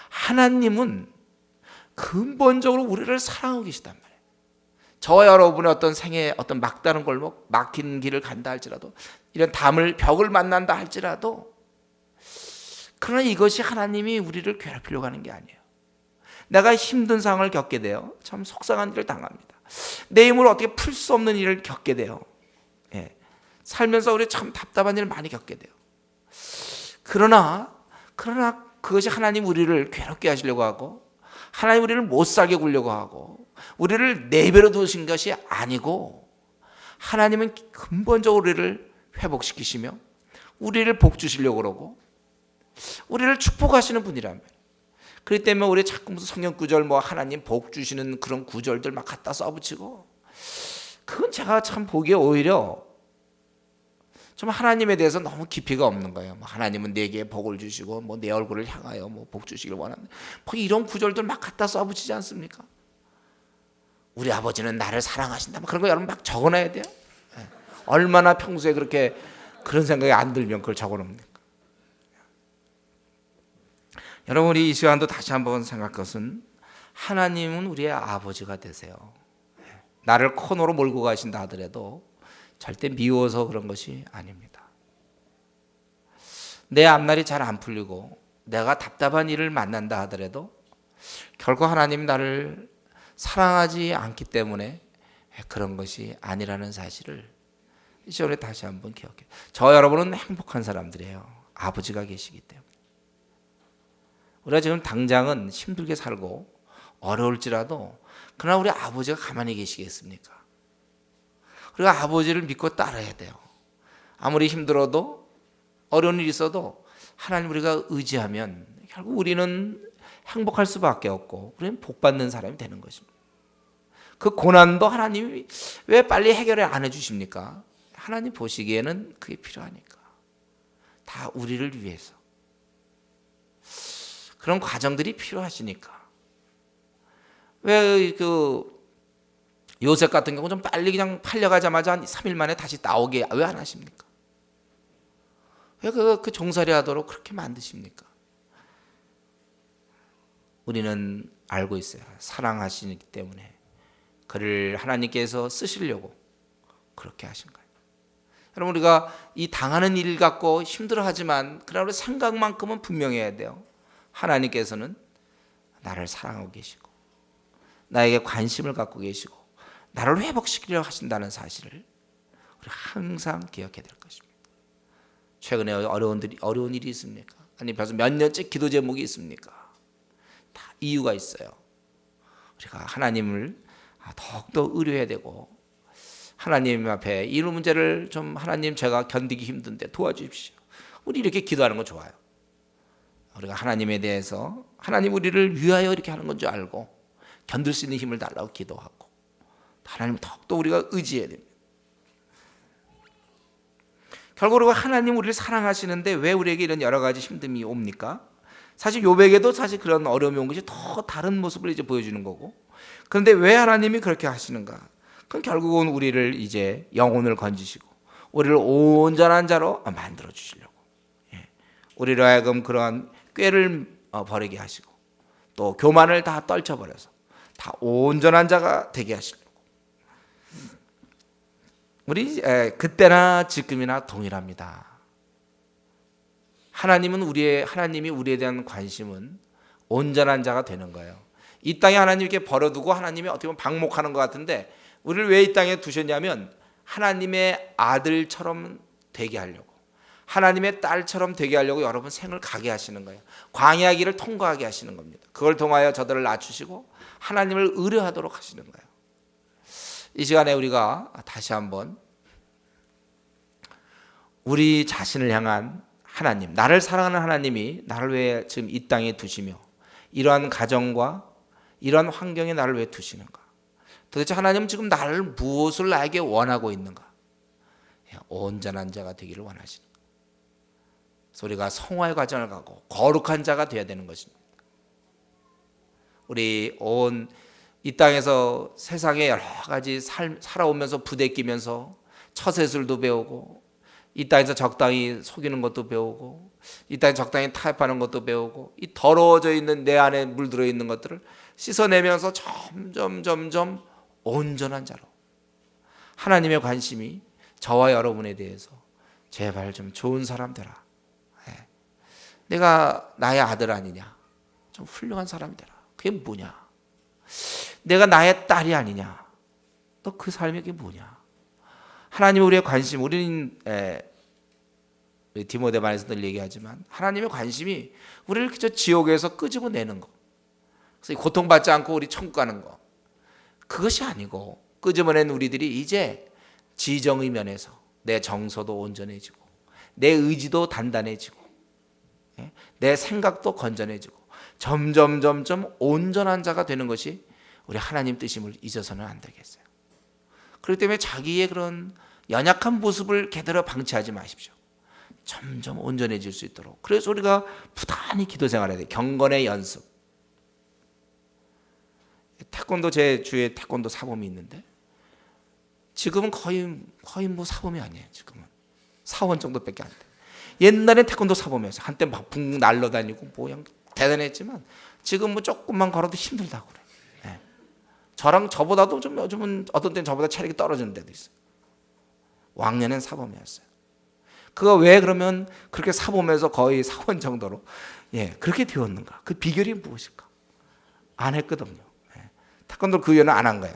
하나님은 근본적으로 우리를 사랑하고 계시단 말이에요. 저와 여러분의 어떤 생에 어떤 막다른 골목, 막힌 길을 간다 할지라도, 이런 벽을 만난다 할지라도, 그러나 이것이 하나님이 우리를 괴롭히려고 하는 게 아니에요. 내가 힘든 상황을 겪게 돼요. 참 속상한 일을 당합니다. 내 힘으로 어떻게 풀 수 없는 일을 겪게 돼요. 살면서 우리 참 답답한 일을 많이 겪게 돼요. 그러나 그것이 하나님 우리를 괴롭게 하시려고 하고 하나님 우리를 못 살게 굴려고 하고 우리를 내버려 두신 것이 아니고, 하나님은 근본적으로 우리를 회복시키시며 우리를 복 주시려고 그러고 우리를 축복하시는 분이란 말이에요. 그렇기 때문에 우리 자꾸 무슨 성경 구절 뭐 하나님 복 주시는 그런 구절들 막 갖다 써붙이고, 그건 제가 참 보기에 오히려 좀 하나님에 대해서 너무 깊이가 없는 거예요. 뭐 하나님은 내게 복을 주시고 뭐 내 얼굴을 향하여 뭐 복 주시길 원하는 뭐 이런 구절들 막 갖다 써붙이지 않습니까? 우리 아버지는 나를 사랑하신다 뭐 그런 거 여러분 막 적어놔야 돼요. 얼마나 평소에 그렇게 그런 생각이 안 들면 그걸 적어놓습니까? 여러분 우리 이 시간도 다시 한번 생각할 것은, 하나님은 우리의 아버지가 되세요. 나를 코너로 몰고 가신다 하더라도 절대 미워서 그런 것이 아닙니다. 내 앞날이 잘 안 풀리고 내가 답답한 일을 만난다 하더라도 결국 하나님 나를 사랑하지 않기 때문에 그런 것이 아니라는 사실을 이 시간에 다시 한번 기억해요. 저 여러분은 행복한 사람들이에요. 아버지가 계시기 때문에. 우리가 지금 당장은 힘들게 살고 어려울지라도 그러나 우리 아버지가 가만히 계시겠습니까? 우리가 아버지를 믿고 따라야 돼요. 아무리 힘들어도 어려운 일이 있어도 하나님 우리가 의지하면 결국 우리는 행복할 수밖에 없고 우리는 복받는 사람이 되는 것입니다. 그 고난도 하나님이 왜 빨리 해결을 안 해주십니까? 하나님 보시기에는 그게 필요하니까. 다 우리를 위해서. 그런 과정들이 필요하시니까. 왜 그 요셉 같은 경우 좀 빨리 그냥 팔려가자마자 한 3일 만에 다시 나오게 왜 안 하십니까? 왜 그 종살이 하도록 그렇게 만드십니까? 우리는 알고 있어요. 사랑하시기 때문에 그를 하나님께서 쓰시려고 그렇게 하신 거예요. 여러분 우리가 이 당하는 일 갖고 힘들어하지만 그러나 우리 생각만큼은 분명해야 돼요. 하나님께서는 나를 사랑하고 계시고 나에게 관심을 갖고 계시고 나를 회복시키려 하신다는 사실을 우리 항상 기억해야 될 것입니다. 최근에 어려운 일이 있습니까? 아니 벌써 몇 년째 기도 제목이 있습니까? 다 이유가 있어요. 우리가 하나님을 더욱더 의뢰해야 되고 하나님 앞에 이 문제를 좀 하나님 제가 견디기 힘든데 도와주십시오. 우리 이렇게 기도하는 거 좋아요. 우리가 하나님에 대해서 하나님 우리를 위하여 이렇게 하는 건 줄 알고 견딜 수 있는 힘을 달라고 기도하고 하나님 더욱더 우리가 의지해야 됩니다. 결국 우리가 하나님 우리를 사랑하시는데 왜 우리에게 이런 여러 가지 힘듦이 옵니까? 사실 욥에게도 사실 그런 어려움이 온 것이 더 다른 모습을 이제 보여주는 거고 그런데 왜 하나님이 그렇게 하시는가? 그럼 결국은 우리를 이제 영혼을 건지시고 우리를 온전한 자로 만들어 주시려고 우리로 하여금 그러한 꾀를 버리게 하시고 또 교만을 다 떨쳐버려서 다 온전한 자가 되게 하시려고 우리 그때나 지금이나 동일합니다. 하나님이 우리에 대한 관심은 온전한 자가 되는 거예요. 이 땅에 하나님 이렇게 버려두고 하나님이 어떻게 보면 방목하는 것 같은데 우리를 왜 이 땅에 두셨냐면 하나님의 아들처럼 되게 하려고 하나님의 딸처럼 되게 하려고 여러분 생을 가게 하시는 거예요. 광야 길을 통과하게 하시는 겁니다. 그걸 통하여 저들을 낮추시고 하나님을 의뢰하도록 하시는 거예요. 이 시간에 우리가 다시 한번 우리 자신을 향한 하나님, 나를 사랑하는 하나님이 나를 왜 지금 이 땅에 두시며 이러한 가정과 이러한 환경에 나를 왜 두시는가? 도대체 하나님은 지금 나를 무엇을 나에게 원하고 있는가? 온전한 자가 되기를 원하시는 거예요. 그래서 우리가 성화의 과정을 가고 거룩한 자가 되어야 되는 것입니다. 우리 온 이 땅에서 세상에 여러 가지 살아오면서 부대끼면서 처세술도 배우고 이 땅에서 적당히 속이는 것도 배우고 이 땅에 적당히 타협하는 것도 배우고 이 더러워져 있는 내 안에 물들어 있는 것들을 씻어내면서 점점 온전한 자로 하나님의 관심이 저와 여러분에 대해서 제발 좀 좋은 사람 되라. 내가 나의 아들 아니냐? 좀 훌륭한 사람이 되라. 그게 뭐냐? 내가 나의 딸이 아니냐? 너 그 삶이 그게 뭐냐? 하나님 우리의 관심, 우리는 디모데만에서 늘 얘기하지만 하나님의 관심이 우리를 그저 지옥에서 끄집어내는 거. 그래서 고통받지 않고 우리 천국 가는 거. 그것이 아니고 끄집어낸 우리들이 이제 지정의 면에서 내 정서도 온전해지고 내 의지도 단단해지고 내 생각도 건전해지고 점점 온전한 자가 되는 것이 우리 하나님 뜻임을 잊어서는 안 되겠어요. 그렇기 때문에 자기의 그런 연약한 모습을 그대로 방치하지 마십시오. 점점 온전해질 수 있도록. 그래서 우리가 부단히 기도 생활해야 돼요. 경건의 연습. 태권도 제 주에 태권도 사범이 있는데 지금은 거의 뭐 사범이 아니에요. 지금은 사원 정도밖에 안 돼. 옛날에 태권도 사범이었어요. 한때 막 붕 날라다니고 뭐 그냥 대단했지만 지금 뭐 조금만 걸어도 힘들다고 그래. 저보다도 좀 요즘은 어떤 때는 저보다 체력이 떨어지는 데도 있어요. 왕년엔 사범이었어요. 그가 왜 그러면 그렇게 사범에서 거의 사원 정도로 그렇게 되었는가? 그 비결이 무엇일까? 안 했거든요. 태권도 그 이후에는 안 한 거예요.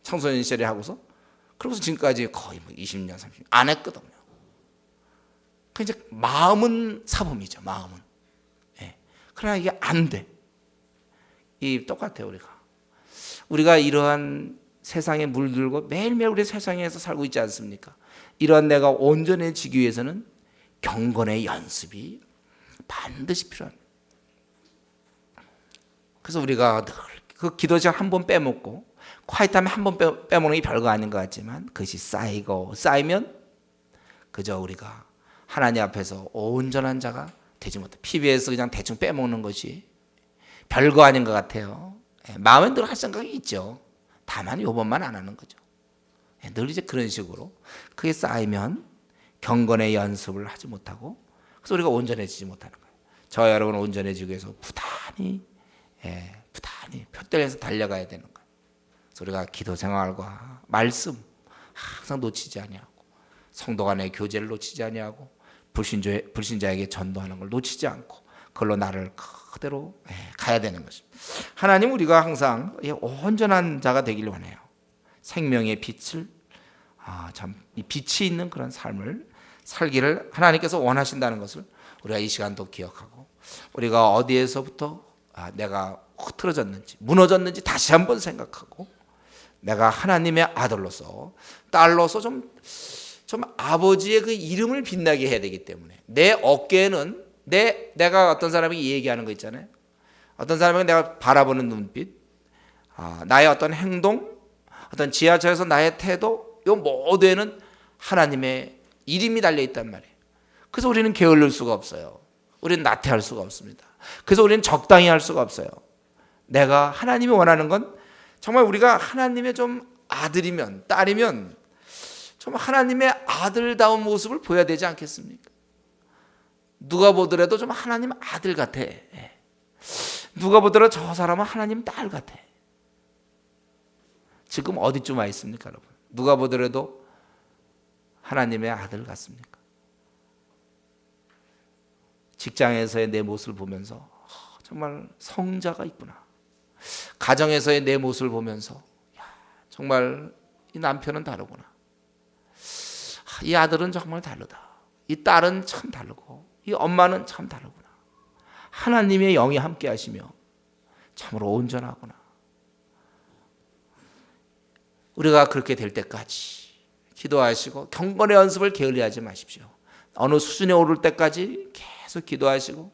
청소년 시절에 하고서 그러고서 지금까지 거의 20년, 30년 안 했거든요. 그 이제 마음은 사범이죠. 마음은. 그러나 이게 안 돼. 이 똑같아요. 우리가 이러한 세상에 물들고 매일매일 우리 세상에서 살고 있지 않습니까? 이러한 내가 온전해지기 위해서는 경건의 연습이 반드시 필요합니다. 그래서 우리가 늘 그 기도 시간 한 번 빼먹고 콰이트하면 한 번 빼먹는 게 별거 아닌 것 같지만 그것이 쌓이면 그저 우리가 하나님 앞에서 온전한 자가 되지 못해. PBS 그냥 대충 빼먹는 것이 별거 아닌 것 같아요. 마음에 늘 할 생각이 있죠. 다만 요번만 안 하는 거죠. 늘 이제 그런 식으로 그게 쌓이면 경건의 연습을 하지 못하고 그래서 우리가 온전해지지 못하는 거예요. 저와 여러분은 온전해지기 위해서 부단히 표대에서 달려가야 되는 거예요. 그래서 우리가 기도 생활과 말씀 항상 놓치지 아니하고 성도 간의 교제를 놓치지 아니하고 불신자에게 전도하는 걸 놓치지 않고 그걸로 나를 그대로 가야 되는 것입니다. 하나님 우리가 항상 온전한 자가 되기를 원해요. 생명의 빛을 참 이 빛이 있는 그런 삶을 살기를 하나님께서 원하신다는 것을 우리가 이 시간도 기억하고 우리가 어디에서부터 내가 흐트러졌는지 무너졌는지 다시 한번 생각하고 내가 하나님의 아들로서 딸로서 좀 아버지의 그 이름을 빛나게 해야 되기 때문에 내 어깨에는 내가 어떤 사람에게 얘기하는 거 있잖아요. 어떤 사람에게 내가 바라보는 눈빛, 나의 어떤 행동, 어떤 지하철에서 나의 태도, 이 모두에는 하나님의 이름이 달려 있단 말이에요. 그래서 우리는 게을릴 수가 없어요. 우리는 나태할 수가 없습니다. 그래서 우리는 적당히 할 수가 없어요. 내가 하나님이 원하는 건 정말 우리가 하나님의 좀 아들이면 딸이면 좀 하나님의 아들다운 모습을 보여야 되지 않겠습니까? 누가 보더라도 좀 하나님 아들 같아. 누가 보더라도 저 사람은 하나님 딸 같아. 지금 어디쯤 와 있습니까, 여러분? 누가 보더라도 하나님의 아들 같습니까? 직장에서의 내 모습을 보면서 정말 성자가 있구나. 가정에서의 내 모습을 보면서 정말 이 남편은 다르구나. 이 아들은 정말 다르다. 이 딸은 참 다르고 이 엄마는 참 다르구나. 하나님의 영이 함께 하시며 참으로 온전하구나. 우리가 그렇게 될 때까지 기도하시고 경건의 연습을 게을리하지 마십시오. 어느 수준에 오를 때까지 계속 기도하시고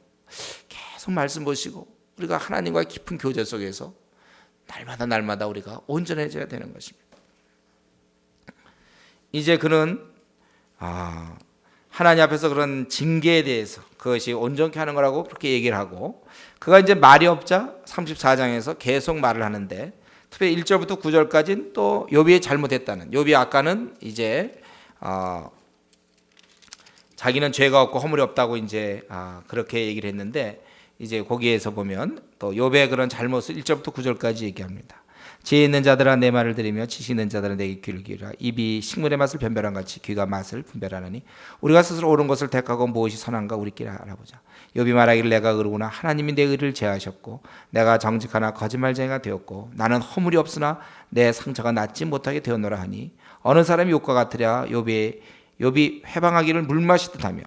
계속 말씀 보시고 우리가 하나님과의 깊은 교제 속에서 날마다 우리가 온전해져야 되는 것입니다. 이제 그는 하나님 앞에서 그런 징계에 대해서 그것이 온전케 하는 거라고 그렇게 얘기를 하고 그가 이제 말이 없자 34장에서 계속 말을 하는데 특별히 1절부터 9절까지는 또 욥이 잘못했다는 욥이 아까는 이제 자기는 죄가 없고 허물이 없다고 이제 그렇게 얘기를 했는데 이제 거기에서 보면 또 욥의 그런 잘못을 1절부터 9절까지 얘기합니다. 지혜 있는 자들아 내 말을 들으며 지식 있는 자들아 내게 귀를 기울이라. 입이 식물의 맛을 변별한 같이 귀가 맛을 분별하느니 우리가 스스로 옳은 것을 택하고 무엇이 선한가 우리끼리 알아보자. 욥이 말하기를 내가 의로구나. 하나님이 내 의를 제하셨고 내가 정직하나 거짓말쟁이가 되었고 나는 허물이 없으나 내 상처가 낫지 못하게 되었노라 하니 어느 사람이 욥과 같으랴. 욥이 회방하기를 물 마시듯 하며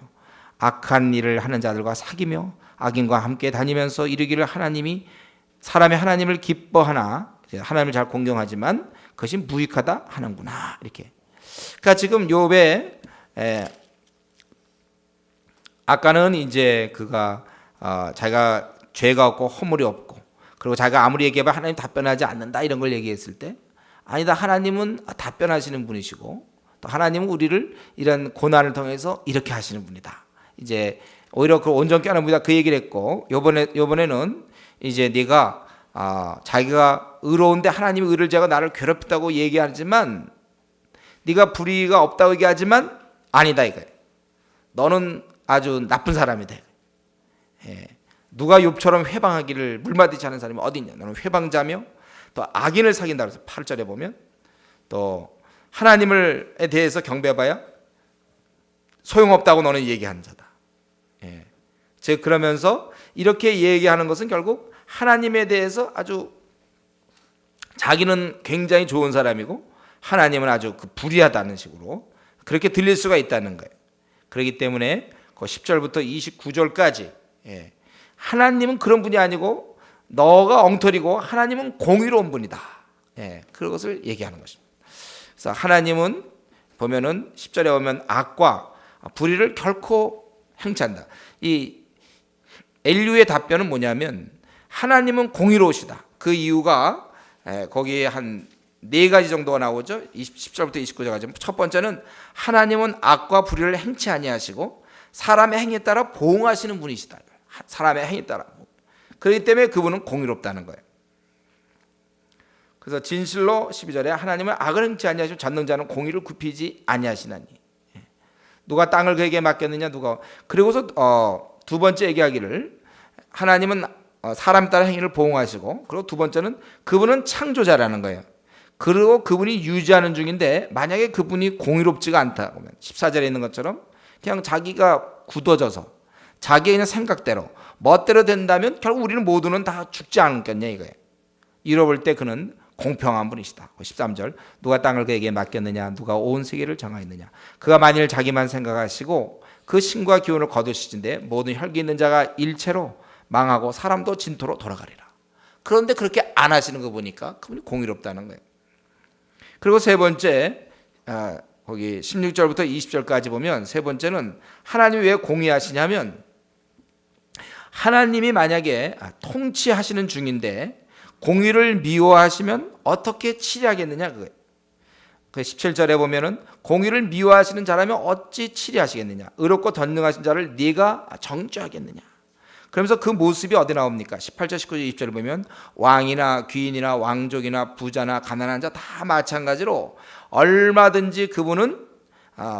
악한 일을 하는 자들과 사귀며 악인과 함께 다니면서 이르기를 사람이 하나님을 기뻐하나 하나님을 잘 공경하지만 그것이 무익하다 하는구나. 이렇게. 그러니까 지금 욥의 아까는 이제 그가 자기가 죄가 없고 허물이 없고 그리고 자기가 아무리 얘기해봐 하나님 답변하지 않는다 이런 걸 얘기했을 때 아니다. 하나님은 답변하시는 분이시고 또 하나님은 우리를 이런 고난을 통해서 이렇게 하시는 분이다. 이제 오히려 그 온전케 하는 분이다 그 얘기를 했고 요번에는 이제 네가 자기가 의로운데 하나님의 의를 제가 나를 괴롭혔다고 얘기하지만 네가 불의가 없다고 얘기하지만 아니다 이거예요. 너는 아주 나쁜 사람이다. 누가 욥처럼 회방하기를 물맞이지 않은 사람이 어디 있냐. 너는 회방자며 또 악인을 사귄다 그래서 8절에 보면 또 하나님에 대해서 경배해봐야 소용없다고 너는 얘기하는 자다. 예. 즉 그러면서 이렇게 얘기하는 것은 결국 하나님에 대해서 아주 자기는 굉장히 좋은 사람이고 하나님은 아주 불의하다는 식으로 그렇게 들릴 수가 있다는 거예요. 그렇기 때문에 그 10절부터 29절까지 하나님은 그런 분이 아니고 너가 엉터리고 하나님은 공의로운 분이다. 그것을 얘기하는 것입니다. 그래서 하나님은 보면은 10절에 보면 악과 불의를 결코 행치 않는다. 이 엘류의 답변은 뭐냐면 하나님은 공의로우시다. 그 이유가 거기에 한 4가지 정도가 나오죠. 10절부터 29절까지. 첫 번째는 하나님은 악과 불의를 행치 아니하시고 사람의 행위에 따라 보응하시는 분이시다. 사람의 행위에 따라. 그렇기 때문에 그분은 공의롭다는 거예요. 그래서 진실로 12절에 하나님은 악을 행치 아니하시고 전능자는 공의를 굽히지 아니하시나니. 누가 땅을 그에게 맡겼느냐 누가. 그리고서 두 번째 얘기하기를 하나님은 사람 따라 행위를 보응하시고 그리고 두 번째는 그분은 창조자라는 거예요. 그리고 그분이 유지하는 중인데 만약에 그분이 공의롭지가 않다 보면 14절에 있는 것처럼 그냥 자기가 굳어져서 자기의 그냥 생각대로 멋대로 된다면 결국 우리는 모두는 다 죽지 않겠냐 이거예요. 잃어볼 때 그는 공평한 분이시다. 13절 누가 땅을 그에게 맡겼느냐 누가 온 세계를 정하였느냐 그가 만일 자기만 생각하시고 그 신과 기운을 거두시는데 모든 혈기 있는 자가 일체로 망하고 사람도 진토로 돌아가리라. 그런데 그렇게 안 하시는 거 보니까 그분이 공의롭다는 거예요. 그리고 세 번째 거기 16절부터 20절까지 보면 세 번째는 하나님이 왜 공의하시냐면 하나님이 만약에 통치하시는 중인데 공의를 미워하시면 어떻게 치리하겠느냐 그거예요. 그 17절에 보면은 공의를 미워하시는 자라면 어찌 치리하시겠느냐 의롭고 전능하신 자를 네가 정죄하겠느냐. 그러면서 그 모습이 어디 나옵니까? 18절 19절 20절을 보면 왕이나 귀인이나 왕족이나 부자나 가난한 자 다 마찬가지로 얼마든지 그분은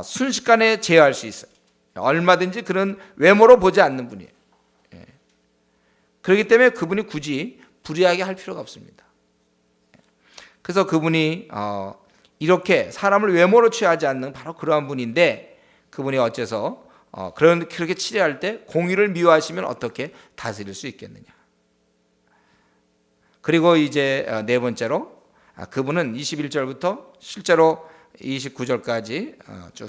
순식간에 제어할 수 있어요. 얼마든지 그런 외모로 보지 않는 분이에요. 그렇기 때문에 그분이 굳이 불의하게 할 필요가 없습니다. 그래서 그분이 이렇게 사람을 외모로 취하지 않는 바로 그러한 분인데 그분이 어째서 그렇게 치료할 때 공의를 미워하시면 어떻게 다스릴 수 있겠느냐. 그리고 이제 네 번째로 그분은 21절부터 실제로 29절까지 쭉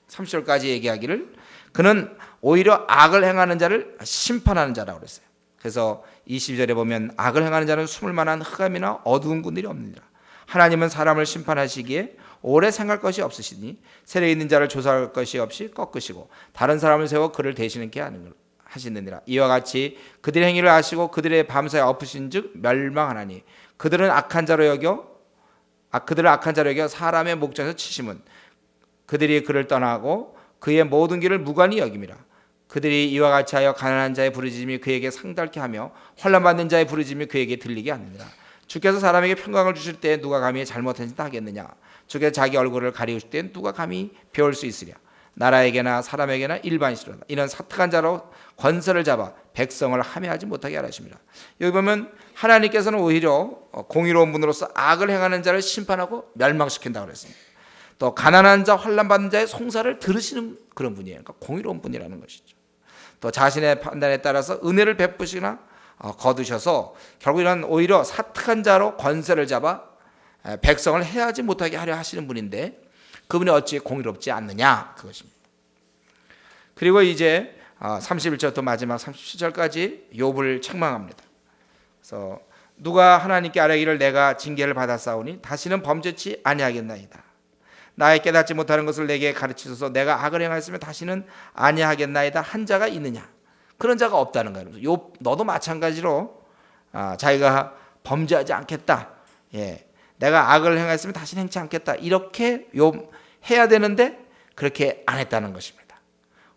30절까지 얘기하기를 그는 오히려 악을 행하는 자를 심판하는 자라고 그랬어요. 그래서 22절에 보면 악을 행하는 자는 숨을 만한 흑암이나 어두운 군들이 없느니라. 하나님은 사람을 심판하시기에 오래 생각할 것이 없으시니 세례 있는 자를 조사할 것이 없이 꺾으시고 다른 사람을 세워 그를 대신하게 하시느니라. 이와 같이 그들의 행위를 아시고 그들의 밤사에 엎으신즉 멸망하나니 그들을 악한 자로 여겨 사람의 목전에서 치심은 그들이 그를 떠나고 그의 모든 길을 무관히 여김이라. 그들이 이와 같이 하여 가난한 자의 부르짖음이 그에게 상달케 하며 환난받는 자의 부르짖음이 그에게 들리게 하느니라. 주께서 사람에게 평강을 주실 때 누가 감히 잘못한 짓 하겠느냐. 주께서 자기 얼굴을 가리우실 때 누가 감히 배울 수 있으랴. 나라에게나 사람에게나 일반시로다. 이는 사특한 자로 권세를 잡아 백성을 함해하지 못하게 하라십니다. 여기 보면 하나님께서는 오히려 공의로운 분으로서 악을 행하는 자를 심판하고 멸망시킨다고 그랬습니다. 또 가난한 자, 환난받는 자의 송사를 들으시는 그런 분이에요. 그러니까 공의로운 분이라는 것이죠. 또 자신의 판단에 따라서 은혜를 베푸시나 거두셔서 결국 이런 오히려 사특한 자로 권세를 잡아 백성을 해하지 못하게 하려 하시는 분인데 그분이 어찌 공의롭지 않느냐 그것입니다. 그리고 이제 31절부터 마지막 37절까지 욥을 책망합니다. 그래서 누가 하나님께 아뢰기를 내가 징계를 받았사오니 다시는 범죄치 아니하겠나이다. 나의 깨닫지 못하는 것을 내게 가르치소서. 내가 악을 행하였으면 다시는 아니하겠나이다 한 자가 있느냐. 그런 자가 없다는 거예요. 욥 너도 마찬가지로 자기가 범죄하지 않겠다. 내가 악을 행하였으면 다시는 행치 않겠다. 이렇게 욥 해야 되는데 그렇게 안 했다는 것입니다.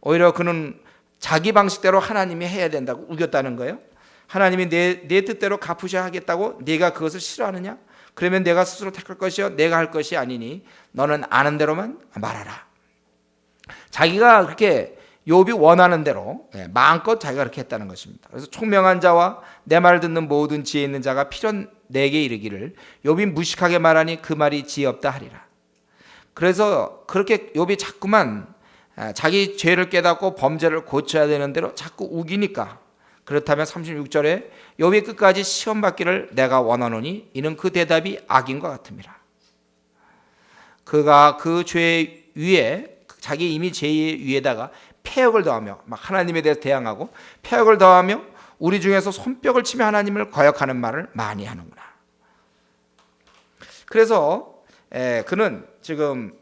오히려 그는 자기 방식대로 하나님이 해야 된다고 우겼다는 거예요. 하나님이 내 뜻대로 갚으셔야 하겠다고 네가 그것을 싫어하느냐? 그러면 내가 스스로 택할 것이요 내가 할 것이 아니니 너는 아는 대로만 말하라. 자기가 그렇게 욥이 원하는 대로 마음껏 자기가 그렇게 했다는 것입니다. 그래서 총명한 자와 내 말을 듣는 모든 지혜 있는 자가 필연 내게 이르기를 욥이 무식하게 말하니 그 말이 지혜 없다 하리라. 그래서 그렇게 욥이 자꾸만 자기 죄를 깨닫고 범죄를 고쳐야 되는 대로 자꾸 우기니까, 그렇다면 36절에 욥이 끝까지 시험 받기를 내가 원하노니 이는 그 대답이 악인과 같음이라. 그가 그 죄 위에, 자기 이미 죄 위에다가 폐역을 더하며 막 하나님에 대해서 대항하고 폐역을 더하며 우리 중에서 손뼉을 치며 하나님을 거역하는 말을 많이 하는구나. 그래서 그는 지금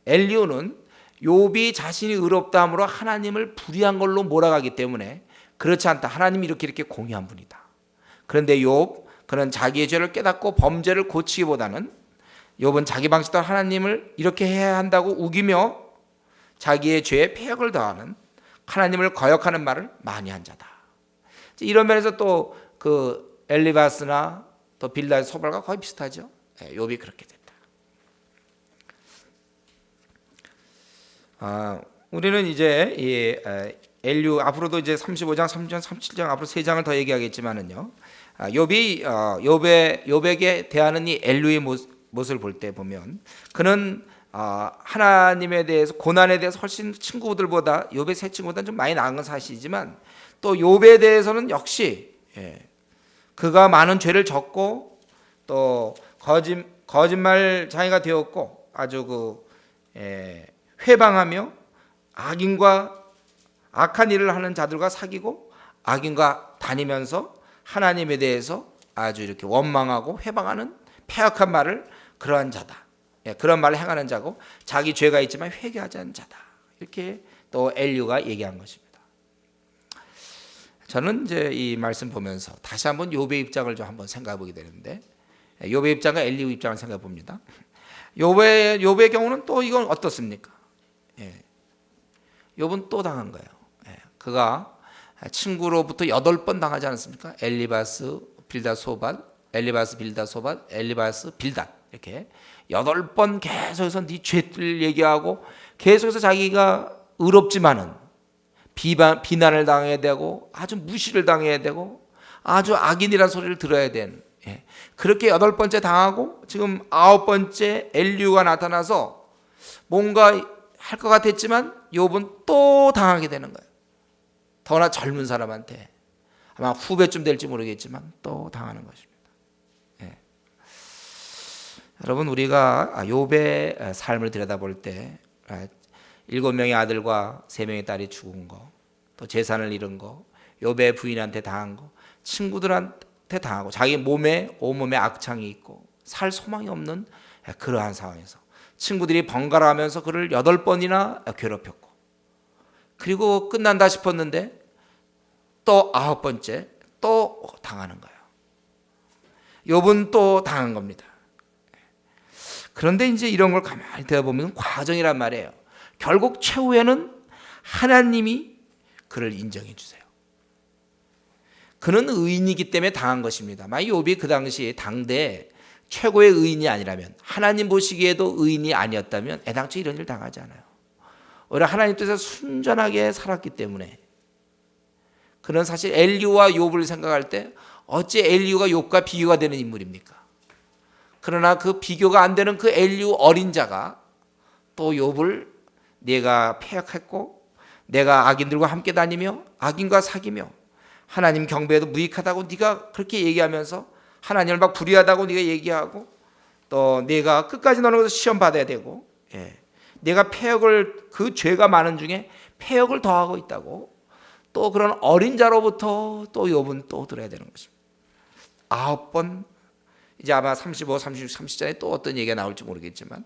엘리후는 욥이 자신이 의롭다 함으로 하나님을 불의한 걸로 몰아가기 때문에 그렇지 않다, 하나님이 이렇게 공의한 분이다. 그런데 그는 자기의 죄를 깨닫고 범죄를 고치기보다는, 욥은 자기 방식대로 하나님을 이렇게 해야 한다고 우기며 자기의 죄에 폐역을 더하는, 하나님을 거역하는 말을 많이 한 자다. 이런 면에서 또 그 엘리바스나 또 빌다의 소발과 거의 비슷하죠. 욥이 그렇게 됐다. 우리는 이제 이 엘리후 앞으로도 이제 35장, 36장, 37장 앞으로 3장을 더 얘기하겠지만은요. 욥에게 대하는 이 엘리후의 모습을 볼 때 보면, 그는 하나님에 대해서, 고난에 대해서 훨씬 친구들보다, 욥의 세 친구보다는 좀 많이 나은 건 사실이지만, 또 욥에 대해서는 역시 그가 많은 죄를 졌고 또 거짓말장애가 되었고 아주 회방하며 악인과 악한 일을 하는 자들과 사귀고 악인과 다니면서 하나님에 대해서 아주 이렇게 원망하고 회방하는 폐악한 말을, 그러한 자다. 그런 말을 행하는 자고 자기 죄가 있지만 회개하지 않는 자다. 이렇게 또 엘리후가 얘기한 것입니다. 저는 이제 이 말씀 보면서 다시 한번 욥의 입장을 좀 한번 생각해 보게 되는데, 욥의 입장과 엘리후 입장을 생각해 봅니다. 욥의 경우는 또 이건 어떻습니까? 욥은 또 당한 거예요. 그가 친구로부터 8번 당하지 않았습니까? 엘리바스, 빌닷, 소발, 엘리바스, 빌닷, 소발, 엘리바스, 빌닷, 이렇게 8번 계속해서 네 죄를 얘기하고 계속해서 자기가 의롭지만은 비난을 당해야 되고 아주 무시를 당해야 되고 아주 악인이라는 소리를 들어야 되는, 그렇게 8번째 당하고 지금 9번째 엘리후가 나타나서 뭔가 할 것 같았지만 욥은 또 당하게 되는 거예요. 더나 젊은 사람한테, 아마 후배쯤 될지 모르겠지만 또 당하는 것입니다. 여러분, 우리가 욥의 삶을 들여다볼 때 7명의 아들과 3명의 딸이 죽은 거, 또 재산을 잃은 거, 욥의 부인한테 당한 거, 친구들한테 당하고 자기 온몸에 악창이 있고 살 소망이 없는 그러한 상황에서 친구들이 번갈아 하면서 그를 8번이나 괴롭혔고, 그리고 끝난다 싶었는데 또 9번째 또 당하는 거예요. 욥은 또 당한 겁니다. 그런데 이제 이런 걸 가만히 되어보면 과정이란 말이에요. 결국 최후에는 하나님이 그를 인정해 주세요. 그는 의인이기 때문에 당한 것입니다. 만약 욥이 그 당시 당대 최고의 의인이 아니라면, 하나님 보시기에도 의인이 아니었다면 애당초 이런 일 당하지 않아요. 오히려 하나님 뜻에 순전하게 살았기 때문에. 그는 사실 엘리후와 욥을 생각할 때 어찌 엘리후가 욥과 비교가 되는 인물입니까? 그러나 그 비교가 안 되는 그 엘리후 어린 자가 또 욥을, 내가 패역했고 내가 악인들과 함께 다니며 악인과 사귀며 하나님 경배에도 무익하다고 네가 그렇게 얘기하면서 하나님을 막 불의하다고 네가 얘기하고, 또 내가 끝까지 너는 것을 시험 받아야 되고, 내가 패역을, 그 죄가 많은 중에 패역을 더하고 있다고, 또 그런 어린 자로부터 또 욥은 또 들어야 되는 것입니다. 9번, 이제 아마 35, 36, 30장에 또 어떤 얘기가 나올지 모르겠지만,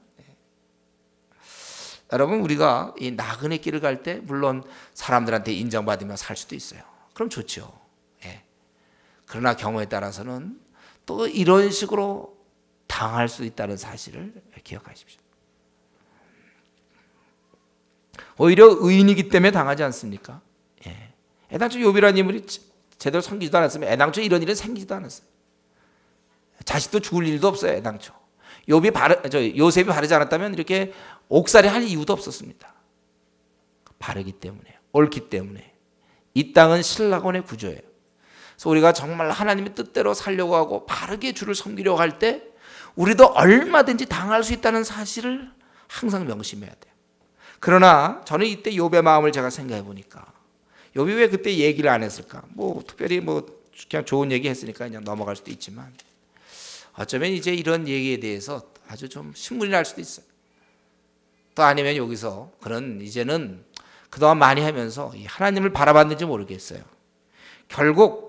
여러분, 우리가 이 나그네 길을 갈 때 물론 사람들한테 인정받으며 살 수도 있어요. 그럼 좋죠. 그러나 경우에 따라서는 또 이런 식으로 당할 수 있다는 사실을 기억하십시오. 오히려 의인이기 때문에 당하지 않습니까? 애당초 욥이라는 인물이 제대로 섬기지도 않았으면 애당초 이런 일은 생기지도 않았어요. 자식도 죽을 일도 없어요. 애당초 요셉이 바르지 않았다면 이렇게 옥살이 할 이유도 없었습니다. 바르기 때문에, 옳기 때문에. 이 땅은 신라곤의 구조예요. 그래서 우리가 정말 하나님의 뜻대로 살려고 하고 바르게 주를 섬기려고 할 때 우리도 얼마든지 당할 수 있다는 사실을 항상 명심해야 돼요. 그러나 저는 이때 욥의 마음을 제가 생각해 보니까 욥이 왜 그때 얘기를 안 했을까? 뭐 특별히 뭐 그냥 좋은 얘기 했으니까 그냥 넘어갈 수도 있지만 어쩌면 이제 이런 얘기에 대해서 아주 좀 신물이 날 수도 있어요. 또 아니면 여기서 그런 이제는 그동안 많이 하면서 하나님을 바라봤는지 모르겠어요. 결국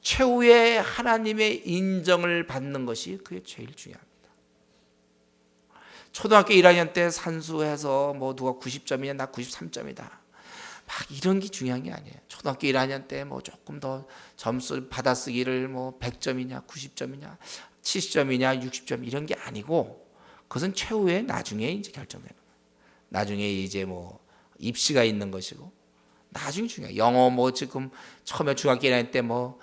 최후의 하나님의 인정을 받는 것이 그게 제일 중요합니다. 초등학교 1학년 때 산수해서 뭐 누가 90점이냐 나 93점이다 막 이런 게 중요한 게 아니에요. 초등학교 1학년 때 뭐 조금 더 점수 받아쓰기를 뭐 100점이냐 90점이냐 70점이냐 60점 이런 게 아니고 그것은 최후에 나중에 이제 결정되는 거예요. 나중에 이제 뭐 입시가 있는 것이고 나중에 중요해요. 영어 뭐 지금 처음에 중학교 1학년 때 뭐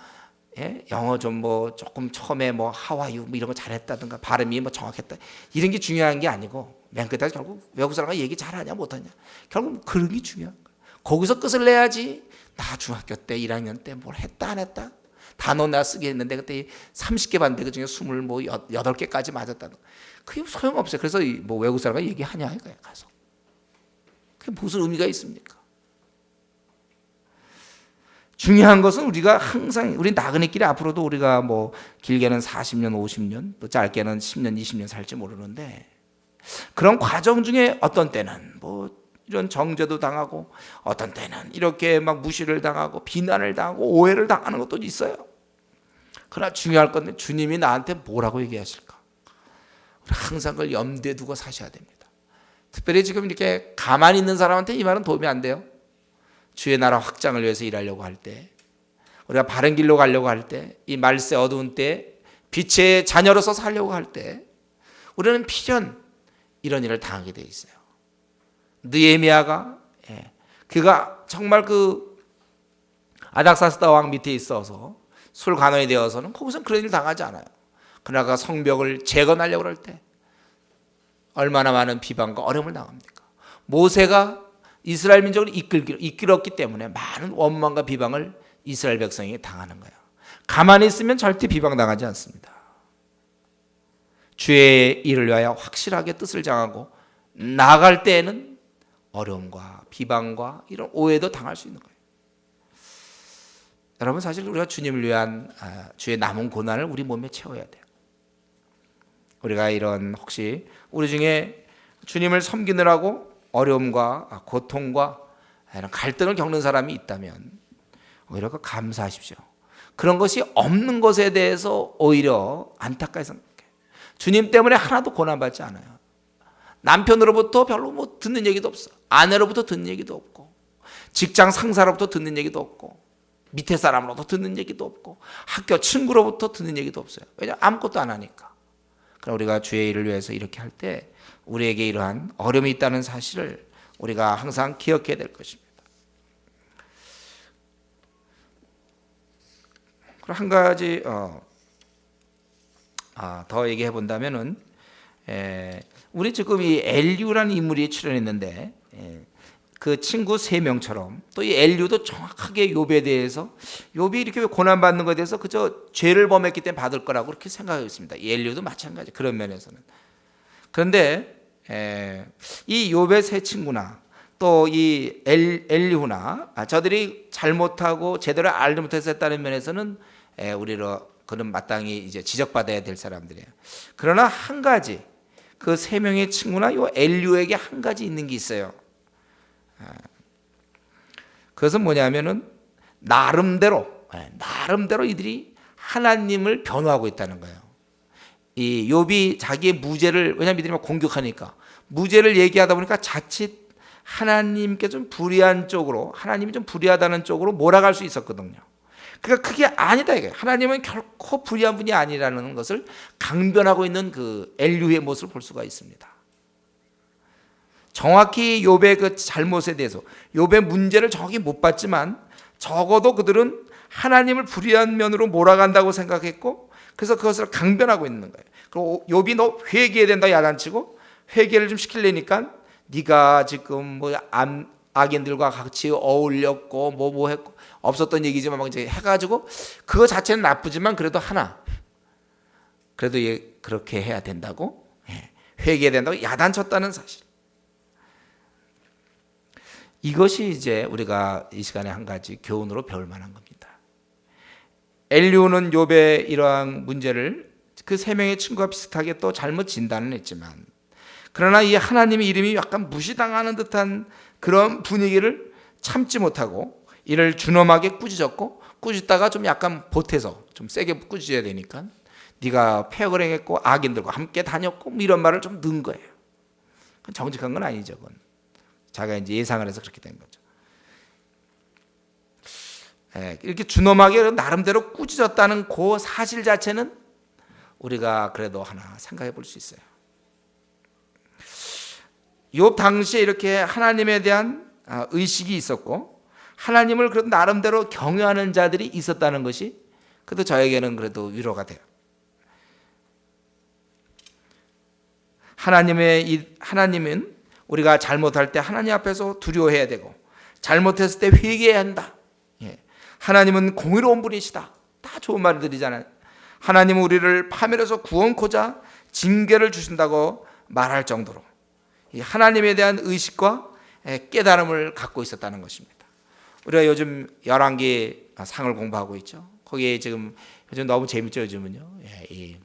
영어 좀 뭐 조금 처음에 뭐 하와이유 뭐 이런 거 잘했다든가 발음이 뭐 정확했다 이런 게 중요한 게 아니고 맨 끝에 결국 외국 사람과 얘기 잘하냐 못하냐 결국 그런 게 중요한 거예요. 거기서 끝을 내야지 나 중학교 때 1학년 때 뭘 했다 안 했다 단어 내가 쓰게 했는데 그때 30개 봤는데 그중에 28개까지 맞았다 그게 소용없어요. 그래서 뭐 외국 사람과 얘기하냐 이거야 가서 그게 무슨 의미가 있습니까? 중요한 것은 우리가 항상 우리 나그네 길에 앞으로도 우리가 뭐 길게는 40년 50년 또 짧게는 10년 20년 살지 모르는데 그런 과정 중에 어떤 때는 뭐 이런 정죄도 당하고 어떤 때는 이렇게 막 무시를 당하고 비난을 당하고 오해를 당하는 것도 있어요. 그러나 중요할 건데 주님이 나한테 뭐라고 얘기하실까? 항상 그걸 염두에 두고 사셔야 됩니다. 특별히 지금 이렇게 가만히 있는 사람한테 이 말은 도움이 안 돼요. 주의 나라 확장을 위해서 일하려고 할 때 우리가 바른 길로 가려고 할 때 이 말세 어두운 때 빛의 자녀로서 살려고 할 때 우리는 필연 이런 일을 당하게 돼 있어요. 느헤미야가 그가 정말 그 아닥사스다 왕 밑에 있어서 술관원이 되어서는 거기서 그런 일 당하지 않아요. 그러나 성벽을 재건하려고 할 때 얼마나 많은 비방과 어려움을 당합니까? 모세가 이스라엘 민족을 이끌었기 때문에 많은 원망과 비방을 이스라엘 백성에게 당하는 거예요. 가만히 있으면 절대 비방당하지 않습니다. 주의 일을 위하여 확실하게 뜻을 정하고 나아갈 때에는 어려움과 비방과 이런 오해도 당할 수 있는 거예요. 여러분 사실 우리가 주님을 위한 주의 남은 고난을 우리 몸에 채워야 돼요. 우리가 이런 혹시 우리 중에 주님을 섬기느라고 어려움과 고통과 이런 갈등을 겪는 사람이 있다면 오히려 감사하십시오. 그런 것이 없는 것에 대해서 오히려 안타까이 생각해요. 주님 때문에 하나도 고난받지 않아요. 남편으로부터 별로 뭐 듣는 얘기도 없어. 아내로부터 듣는 얘기도 없고 직장 상사로부터 듣는 얘기도 없고 밑에 사람으로부터 듣는 얘기도 없고 학교 친구로부터 듣는 얘기도 없어요. 왜냐하면 아무것도 안 하니까. 그럼 우리가 주의 일을 위해서 이렇게 할 때 우리에게 이러한 어려움이 있다는 사실을 우리가 항상 기억해야 될 것입니다. 그리고 한 가지 더 얘기해 본다면은 우리 지금 이 엘리우라는 인물이 출연했는데 그 친구 3명처럼 또 이 엘리우도 정확하게 욥에 대해서 욥이 이렇게 고난 받는 것에 대해서 그저 죄를 범했기 때문에 받을 거라고 그렇게 생각하고 있습니다. 이 엘리우도 마찬가지 그런 면에서는. 그런데 이 욥의 3친구나 또 이 엘리후나 저들이 잘못하고 제대로 알지 못했다는 면에서는 우리로 그는 마땅히 이제 지적받아야 될 사람들이에요. 그러나 한 가지 그 3명의 친구나 이 엘리후에게 한 가지 있는 게 있어요. 그것은 뭐냐면은 나름대로 이들이 하나님을 변호하고 있다는 거예요. 이 욥이 자기의 무죄를 왜냐하면 이들이 막 공격하니까 무죄를 얘기하다 보니까 자칫 하나님께 좀 불의한 쪽으로 하나님이 좀 불의하다는 쪽으로 몰아갈 수 있었거든요. 그러니까 그게 아니다 이거예요. 하나님은 결코 불의한 분이 아니라는 것을 강변하고 있는 그 엘리후의 모습을 볼 수가 있습니다. 정확히 욥의 그 잘못에 대해서 욥의 문제를 정확히 못 봤지만 적어도 그들은 하나님을 불의한 면으로 몰아간다고 생각했고 그래서 그것을 강변하고 있는 거예요. 그리고 욥이 너 회개해야 된다 야단치고 회개를 좀 시키려니까 네가 지금 뭐 악인들과 같이 어울렸고 뭐 했고 없었던 얘기지만 막 이제 해가지고 그거 자체는 나쁘지만 그래도 하나 그래도 그렇게 해야 된다고 회개해야 된다고 야단쳤다는 사실. 이것이 이제 우리가 이 시간에 한 가지 교훈으로 배울 만한 겁니다. 엘리후는 욥의 이러한 문제를 그 세 명의 친구와 비슷하게 또 잘못 진단은 했지만 그러나 이 하나님의 이름이 약간 무시당하는 듯한 그런 분위기를 참지 못하고 이를 준엄하게 꾸짖었고 꾸짖다가 좀 약간 보태서 좀 세게 꾸짖어야 되니까 네가 폐역을 행했고 악인들과 함께 다녔고 뭐 이런 말을 좀 넣은 거예요. 정직한 건 아니죠. 그건 자기가 이제 예상을 해서 그렇게 된 거죠. 이렇게 준엄하게 나름대로 꾸짖었다는 그 사실 자체는 우리가 그래도 하나 생각해 볼 수 있어요. 욥 당시에 이렇게 하나님에 대한 의식이 있었고 하나님을 그래도 나름대로 경외하는 자들이 있었다는 것이 그래도 저에게는 그래도 위로가 돼요. 하나님은 우리가 잘못할 때 하나님 앞에서 두려워해야 되고 잘못했을 때 회개해야 한다. 하나님은 공의로운 분이시다. 다 좋은 말들이잖아요. 하나님은 우리를 파멸해서 구원코자 징계를 주신다고 말할 정도로 이 하나님에 대한 의식과 깨달음을 갖고 있었다는 것입니다. 우리가 요즘 열왕기 상을 공부하고 있죠. 거기에 지금 요즘 너무 재밌죠. 요즘은요. 이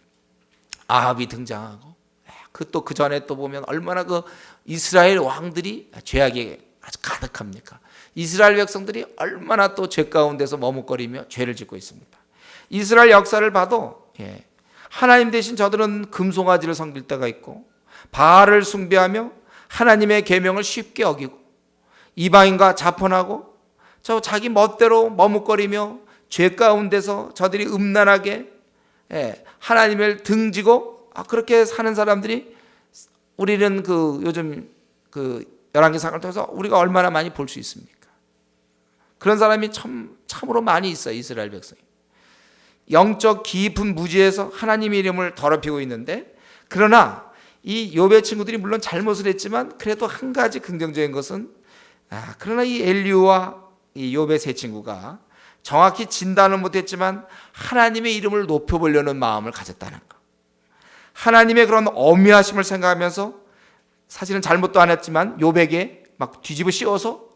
아합이 등장하고 그 전에 또 보면 얼마나 그 이스라엘 왕들이 죄악이 아주 가득합니까? 이스라엘 백성들이 얼마나 또 죄 가운데서 머뭇거리며 죄를 짓고 있습니다. 이스라엘 역사를 봐도 하나님 대신 저들은 금송아지를 섬길 때가 있고 바알을 숭배하며 하나님의 계명을 쉽게 어기고 이방인과 자폰하고 자기 멋대로 머뭇거리며 죄 가운데서 저들이 음란하게 하나님을 등지고 그렇게 사는 사람들이 우리는 요즘 열왕기상을 통해서 우리가 얼마나 많이 볼 수 있습니까? 그런 사람이 참으로 많이 있어요. 이스라엘 백성이 영적 깊은 무지에서 하나님의 이름을 더럽히고 있는데 그러나 이 욥의 친구들이 물론 잘못을 했지만 그래도 한 가지 긍정적인 것은 그러나 이 엘리후와 이 욥의 세 친구가 정확히 진단은 못했지만 하나님의 이름을 높여보려는 마음을 가졌다는 것. 하나님의 그런 어미하심을 생각하면서 사실은 잘못도 안 했지만 욥에게 막 뒤집어 씌워서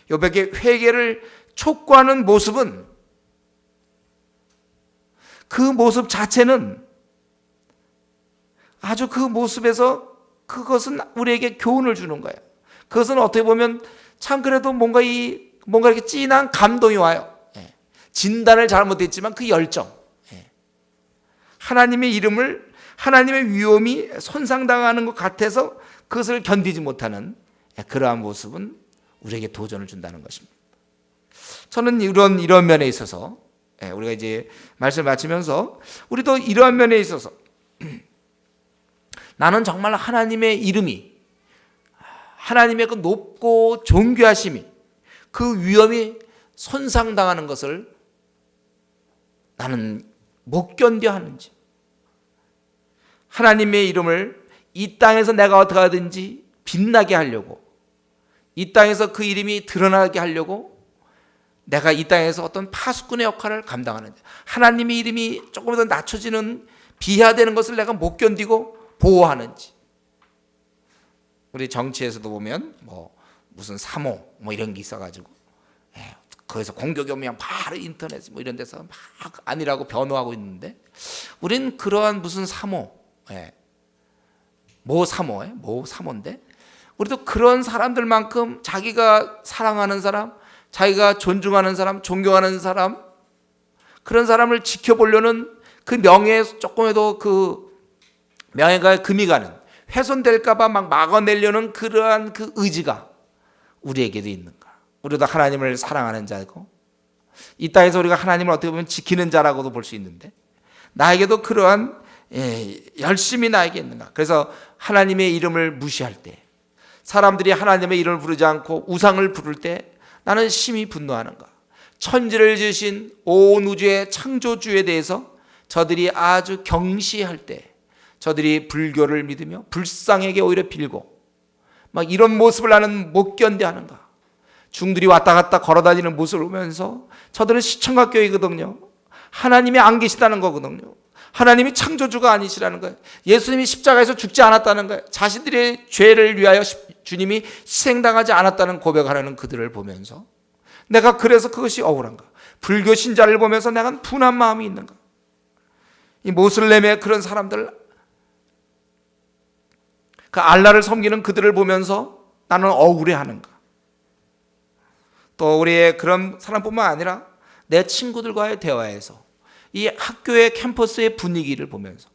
욥에게 회개를 촉구하는 모습은 그 모습 자체는 아주 그 모습에서 그것은 우리에게 교훈을 주는 거예요. 그것은 어떻게 보면 참 그래도 뭔가 이렇게 진한 감동이 와요. 진단을 잘못했지만 그 열정, 하나님의 이름을 하나님의 위엄이 손상당하는 것 같아서 그것을 견디지 못하는 그러한 모습은 우리에게 도전을 준다는 것입니다. 저는 이런 면에 있어서 우리가 이제 말씀을 마치면서 우리도 이러한 면에 있어서 나는 정말 하나님의 이름이 하나님의 그 높고 존귀하심이 그 위엄이 손상당하는 것을 나는 못 견뎌 하는지 하나님의 이름을 이 땅에서 내가 어떻게 하든지 빛나게 하려고 이 땅에서 그 이름이 드러나게 하려고 내가 이 땅에서 어떤 파수꾼의 역할을 감당하는지 하나님의 이름이 조금 더 낮춰지는 비하되는 것을 내가 못 견디고 보호하는지 우리 정치에서도 보면 무슨 3호 이런 게 있어가지고 거기서 공격이 오면 바로 인터넷 이런 데서 막 아니라고 변호하고 있는데 우린 그러한 무슨 3호 모 3호인데 우리도 그런 사람들만큼 자기가 사랑하는 사람 자기가 존중하는 사람 존경하는 사람 그런 사람을 지켜보려는 그 명예에 조금이라도 그 명예가 금이 가는 훼손될까 봐 막 막아내려는 그러한 그 의지가 우리에게도 있는가. 우리도 하나님을 사랑하는 자고 이 땅에서 우리가 하나님을 어떻게 보면 지키는 자라고도 볼 수 있는데 나에게도 그러한 열심히 나에게 있는가. 그래서 하나님의 이름을 무시할 때 사람들이 하나님의 이름을 부르지 않고 우상을 부를 때 나는 심히 분노하는가. 천지를 지으신 온 우주의 창조주에 대해서 저들이 아주 경시할 때 저들이 불교를 믿으며 불상에게 오히려 빌고 막 이런 모습을 나는 못 견뎌하는가. 중들이 왔다 갔다 걸어다니는 모습을 보면서 저들은 시청각 교회거든요. 하나님이 안 계시다는 거거든요. 하나님이 창조주가 아니시라는 거예요. 예수님이 십자가에서 죽지 않았다는 거예요. 자신들의 죄를 위하여 주님이 희생당하지 않았다는 고백하는 그들을 보면서 내가 그래서 그것이 억울한가? 불교 신자를 보면서 내가 분한 마음이 있는가? 이 모슬렘의 그런 사람들, 그 알라를 섬기는 그들을 보면서 나는 억울해하는가? 또 우리의 그런 사람뿐만 아니라 내 친구들과의 대화에서 이 학교의 캠퍼스의 분위기를 보면서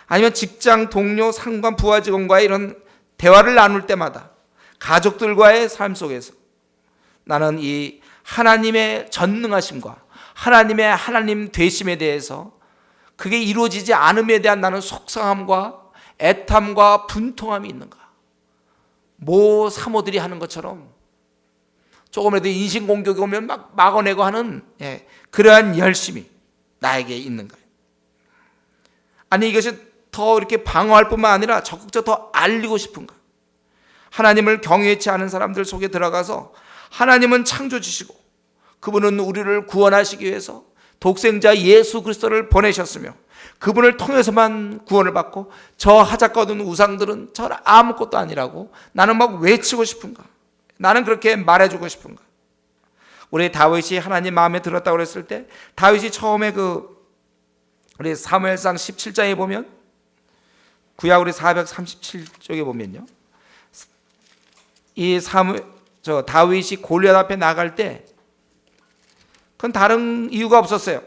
아니면 직장 동료, 상관, 부하 직원과의 이런 대화를 나눌 때마다 가족들과의 삶 속에서 나는 이 하나님의 전능하심과 하나님의 하나님 되심에 대해서 그게 이루어지지 않음에 대한 나는 속상함과 애탐과 분통함이 있는가? 모 사모들이 하는 것처럼 조금이라도 인신공격이 오면 막 막아내고 하는 그러한 열심이 나에게 있는가? 아니 이것이 더 이렇게 방어할 뿐만 아니라 적극적으로 더 알리고 싶은가? 하나님을 경외치 않은 사람들 속에 들어가서 하나님은 창조주시고 그분은 우리를 구원하시기 위해서 독생자 예수 그리스도를 보내셨으며 그분을 통해서만 구원을 받고 저 하작거든 우상들은 저 아무것도 아니라고 나는 막 외치고 싶은가? 나는 그렇게 말해주고 싶은가? 우리 다윗이 하나님 마음에 들었다고 그랬을 때 다윗이 처음에 우리 사무엘상 17장에 보면 구약 우리 437쪽에 보면요, 이 다윗이 골리앗 앞에 나갈 때 그건 다른 이유가 없었어요.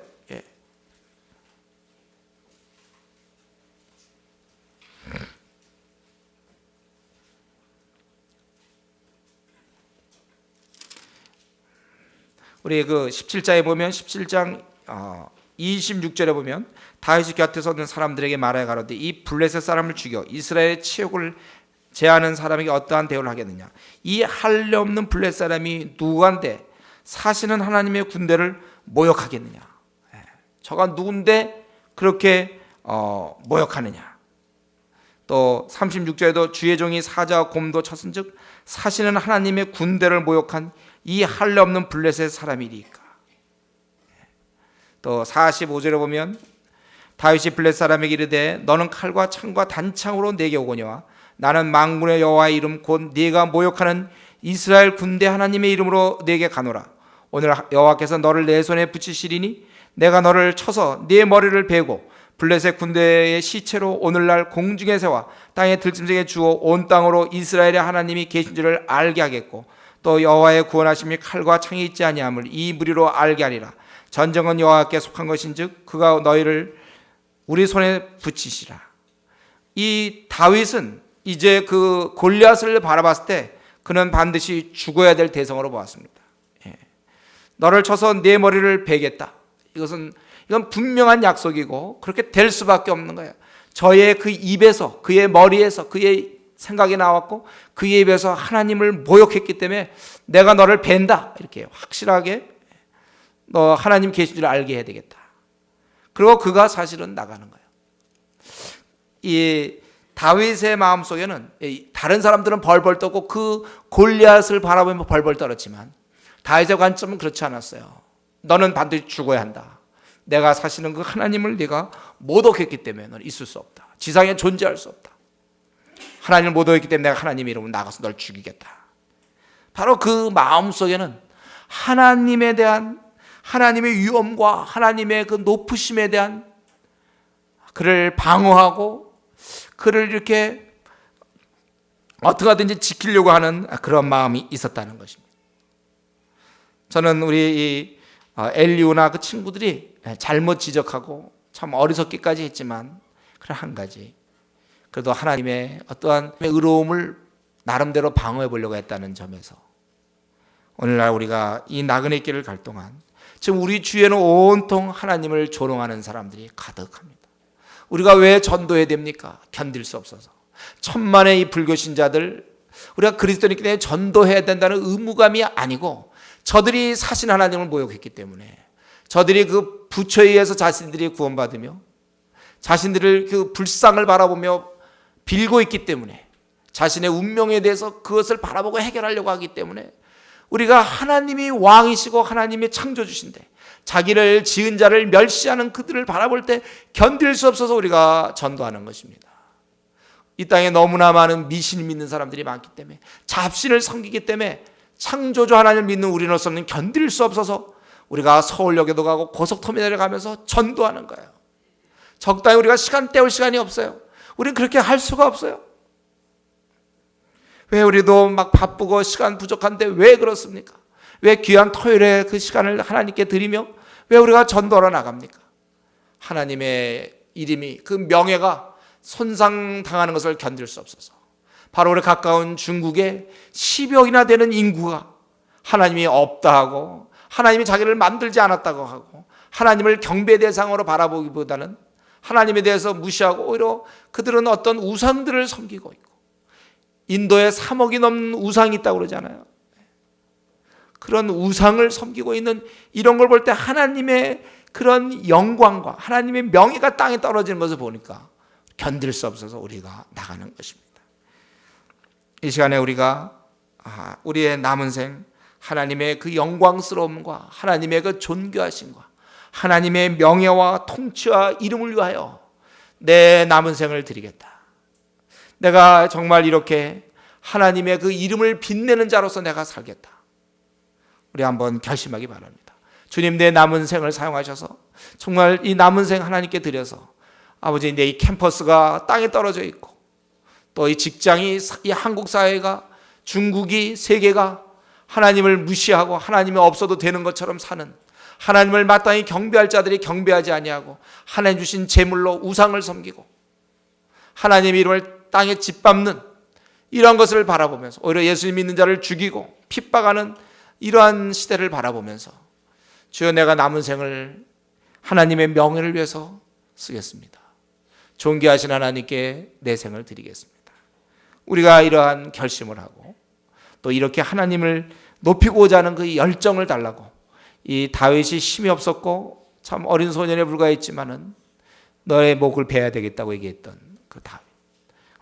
우리 17장에 보면 17장 26절에 보면 다윗이 곁에 서는 사람들에게 말하여 가로되 이 블레셋 사람을 죽여 이스라엘의 치욕을 제하는 사람에게 어떠한 대우를 하겠느냐? 이 할례 없는 블레셋 사람이 누구한테 사시는 하나님의 군대를 모욕하겠느냐? 저가 누군데 그렇게 모욕하느냐? 또 36절에도 주의 종이 사자와 곰도 쳤은즉 사시는 하나님의 군대를 모욕한 이 할례 없는 블레셋 사람이리까? 또 45절에 보면 다윗이 블레셋 사람에게 이르되 너는 칼과 창과 단창으로 내게 오거니와 나는 만군의 여호와의 이름 곧 네가 모욕하는 이스라엘 군대 하나님의 이름으로 네게 가노라. 오늘 여호와께서 너를 내 손에 붙이시리니 내가 너를 쳐서 네 머리를 베고 블레셋 군대의 시체로 오늘날 공중에 세워 땅의 들짐승에 주어 온 땅으로 이스라엘의 하나님이 계신 줄을 알게 하겠고 또 여호와의 구원하심이 칼과 창이 있지 아니함을 이 무리로 알게 하리라. 전쟁은 여호와께 속한 것인즉 그가 너희를 우리 손에 붙이시라. 이 다윗은 이제 그 골리앗을 바라봤을 때 그는 반드시 죽어야 될 대상으로 보았습니다. 너를 쳐서 네 머리를 베겠다. 이건 분명한 약속이고 그렇게 될 수밖에 없는 거예요. 저의 그 입에서, 그의 머리에서, 그의 생각이 나왔고 그의 입에서 하나님을 모욕했기 때문에 내가 너를 벤다. 이렇게 확실하게 너 하나님 계신 줄 알게 해야 되겠다. 그리고 그가 사실은 나가는 거예요. 이 다윗의 마음속에는 다른 사람들은 벌벌 떠고 그 골리앗을 바라보며 벌벌 떨었지만 다윗의 관점은 그렇지 않았어요. 너는 반드시 죽어야 한다. 내가 사시는 그 하나님을 네가 모독했기 때문에 너는 있을 수 없다. 지상에 존재할 수 없다. 하나님을 모독했기 때문에 내가 하나님의 이름으로 나가서 널 죽이겠다. 바로 그 마음속에는 하나님에 대한 하나님의 위엄과 하나님의 그 높으심에 대한 그를 방어하고 그를 이렇게 어떻게 하든지 지키려고 하는 그런 마음이 있었다는 것입니다. 저는 우리 엘리오나 그 친구들이 잘못 지적하고 참 어리석기까지 했지만 그런 한 가지 그래도 하나님의 어떠한 의로움을 나름대로 방어해 보려고 했다는 점에서 오늘날 우리가 이 나그네 길을 갈 동안 지금 우리 주위에는 온통 하나님을 조롱하는 사람들이 가득합니다. 우리가 왜 전도해야 됩니까? 견딜 수 없어서. 천만의 이 불교 신자들 우리가 그리스도인이기 때문에 전도해야 된다는 의무감이 아니고 저들이 사신 하나님을 모욕했기 때문에 저들이 그 부처에 의해서 자신들이 구원받으며 자신들을 그 불상을 바라보며 빌고 있기 때문에 자신의 운명에 대해서 그것을 바라보고 해결하려고 하기 때문에 우리가 하나님이 왕이시고 하나님이 창조주신데 자기를 지은 자를 멸시하는 그들을 바라볼 때 견딜 수 없어서 우리가 전도하는 것입니다. 이 땅에 너무나 많은 미신을 믿는 사람들이 많기 때문에, 잡신을 섬기기 때문에 창조주 하나님을 믿는 우리로서는 견딜 수 없어서 우리가 서울역에도 가고 고속터미널에 가면서 전도하는 거예요. 적당히 우리가 시간 때울 시간이 없어요. 우리는 그렇게 할 수가 없어요. 왜 우리도 막 바쁘고 시간 부족한데 왜 그렇습니까? 왜 귀한 토요일에 그 시간을 하나님께 드리며 왜 우리가 전도하러 나갑니까? 하나님의 이름이, 그 명예가 손상당하는 것을 견딜 수 없어서 바로 우리 가까운 중국에 10억이나 되는 인구가 하나님이 없다 하고 하나님이 자기를 만들지 않았다고 하고 하나님을 경배 대상으로 바라보기보다는 하나님에 대해서 무시하고 오히려 그들은 어떤 우상들을 섬기고 있고, 인도에 3억이 넘는 우상이 있다고 그러잖아요. 그런 우상을 섬기고 있는 이런 걸 볼 때 하나님의 그런 영광과 하나님의 명예가 땅에 떨어지는 것을 보니까 견딜 수 없어서 우리가 나가는 것입니다. 이 시간에 우리가 우리의 남은 생 하나님의 그 영광스러움과 하나님의 그 존귀하심과 하나님의 명예와 통치와 이름을 위하여 내 남은 생을 드리겠다. 내가 정말 이렇게 하나님의 그 이름을 빛내는 자로서 내가 살겠다. 우리 한번 결심하기 바랍니다. 주님, 내 남은 생을 사용하셔서 정말 이 남은 생 하나님께 드려서 아버지, 내 이 캠퍼스가 땅에 떨어져 있고 또 이 직장이, 이 한국 사회가, 중국이, 세계가 하나님을 무시하고 하나님이 없어도 되는 것처럼 사는, 하나님을 마땅히 경배할 자들이 경배하지 아니하고 하나님 주신 제물로 우상을 섬기고 하나님의 이름을 땅에 짓밟는 이러한 것을 바라보면서 오히려 예수님 믿는 자를 죽이고 핍박하는 이러한 시대를 바라보면서 주여, 내가 남은 생을 하나님의 명예를 위해서 쓰겠습니다. 존귀하신 하나님께 내 생을 드리겠습니다. 우리가 이러한 결심을 하고 또 이렇게 하나님을 높이고자 하는 그 열정을 달라고, 이 다윗이 힘이 없었고 참 어린 소년에 불과했지만은 너의 목을 베야 되겠다고 얘기했던 그 다윗,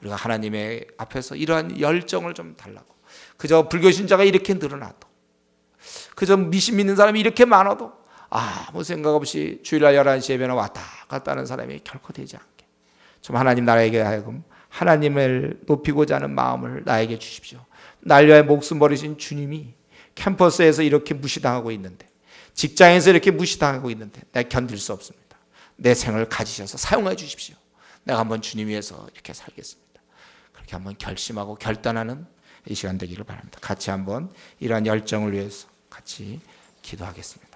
우리가 하나님의 앞에서 이러한 열정을 좀 달라고, 그저 불교신자가 이렇게 늘어나도, 그저 미신 믿는 사람이 이렇게 많아도 아무 생각 없이 주일날 11시 예배나 왔다 갔다 하는 사람이 결코 되지 않게 좀 하나님 나라에게 하여금 하나님을 높이고자 하는 마음을 나에게 주십시오. 날 위하여 목숨 버리신 주님이 캠퍼스에서 이렇게 무시당하고 있는데, 직장에서 이렇게 무시당하고 있는데 내가 견딜 수 없습니다. 내 생을 가지셔서 사용해 주십시오. 내가 한번 주님 위해서 이렇게 살겠습니다. 그렇게 한번 결심하고 결단하는 이 시간 되기를 바랍니다. 같이 한번 이러한 열정을 위해서 같이 기도하겠습니다.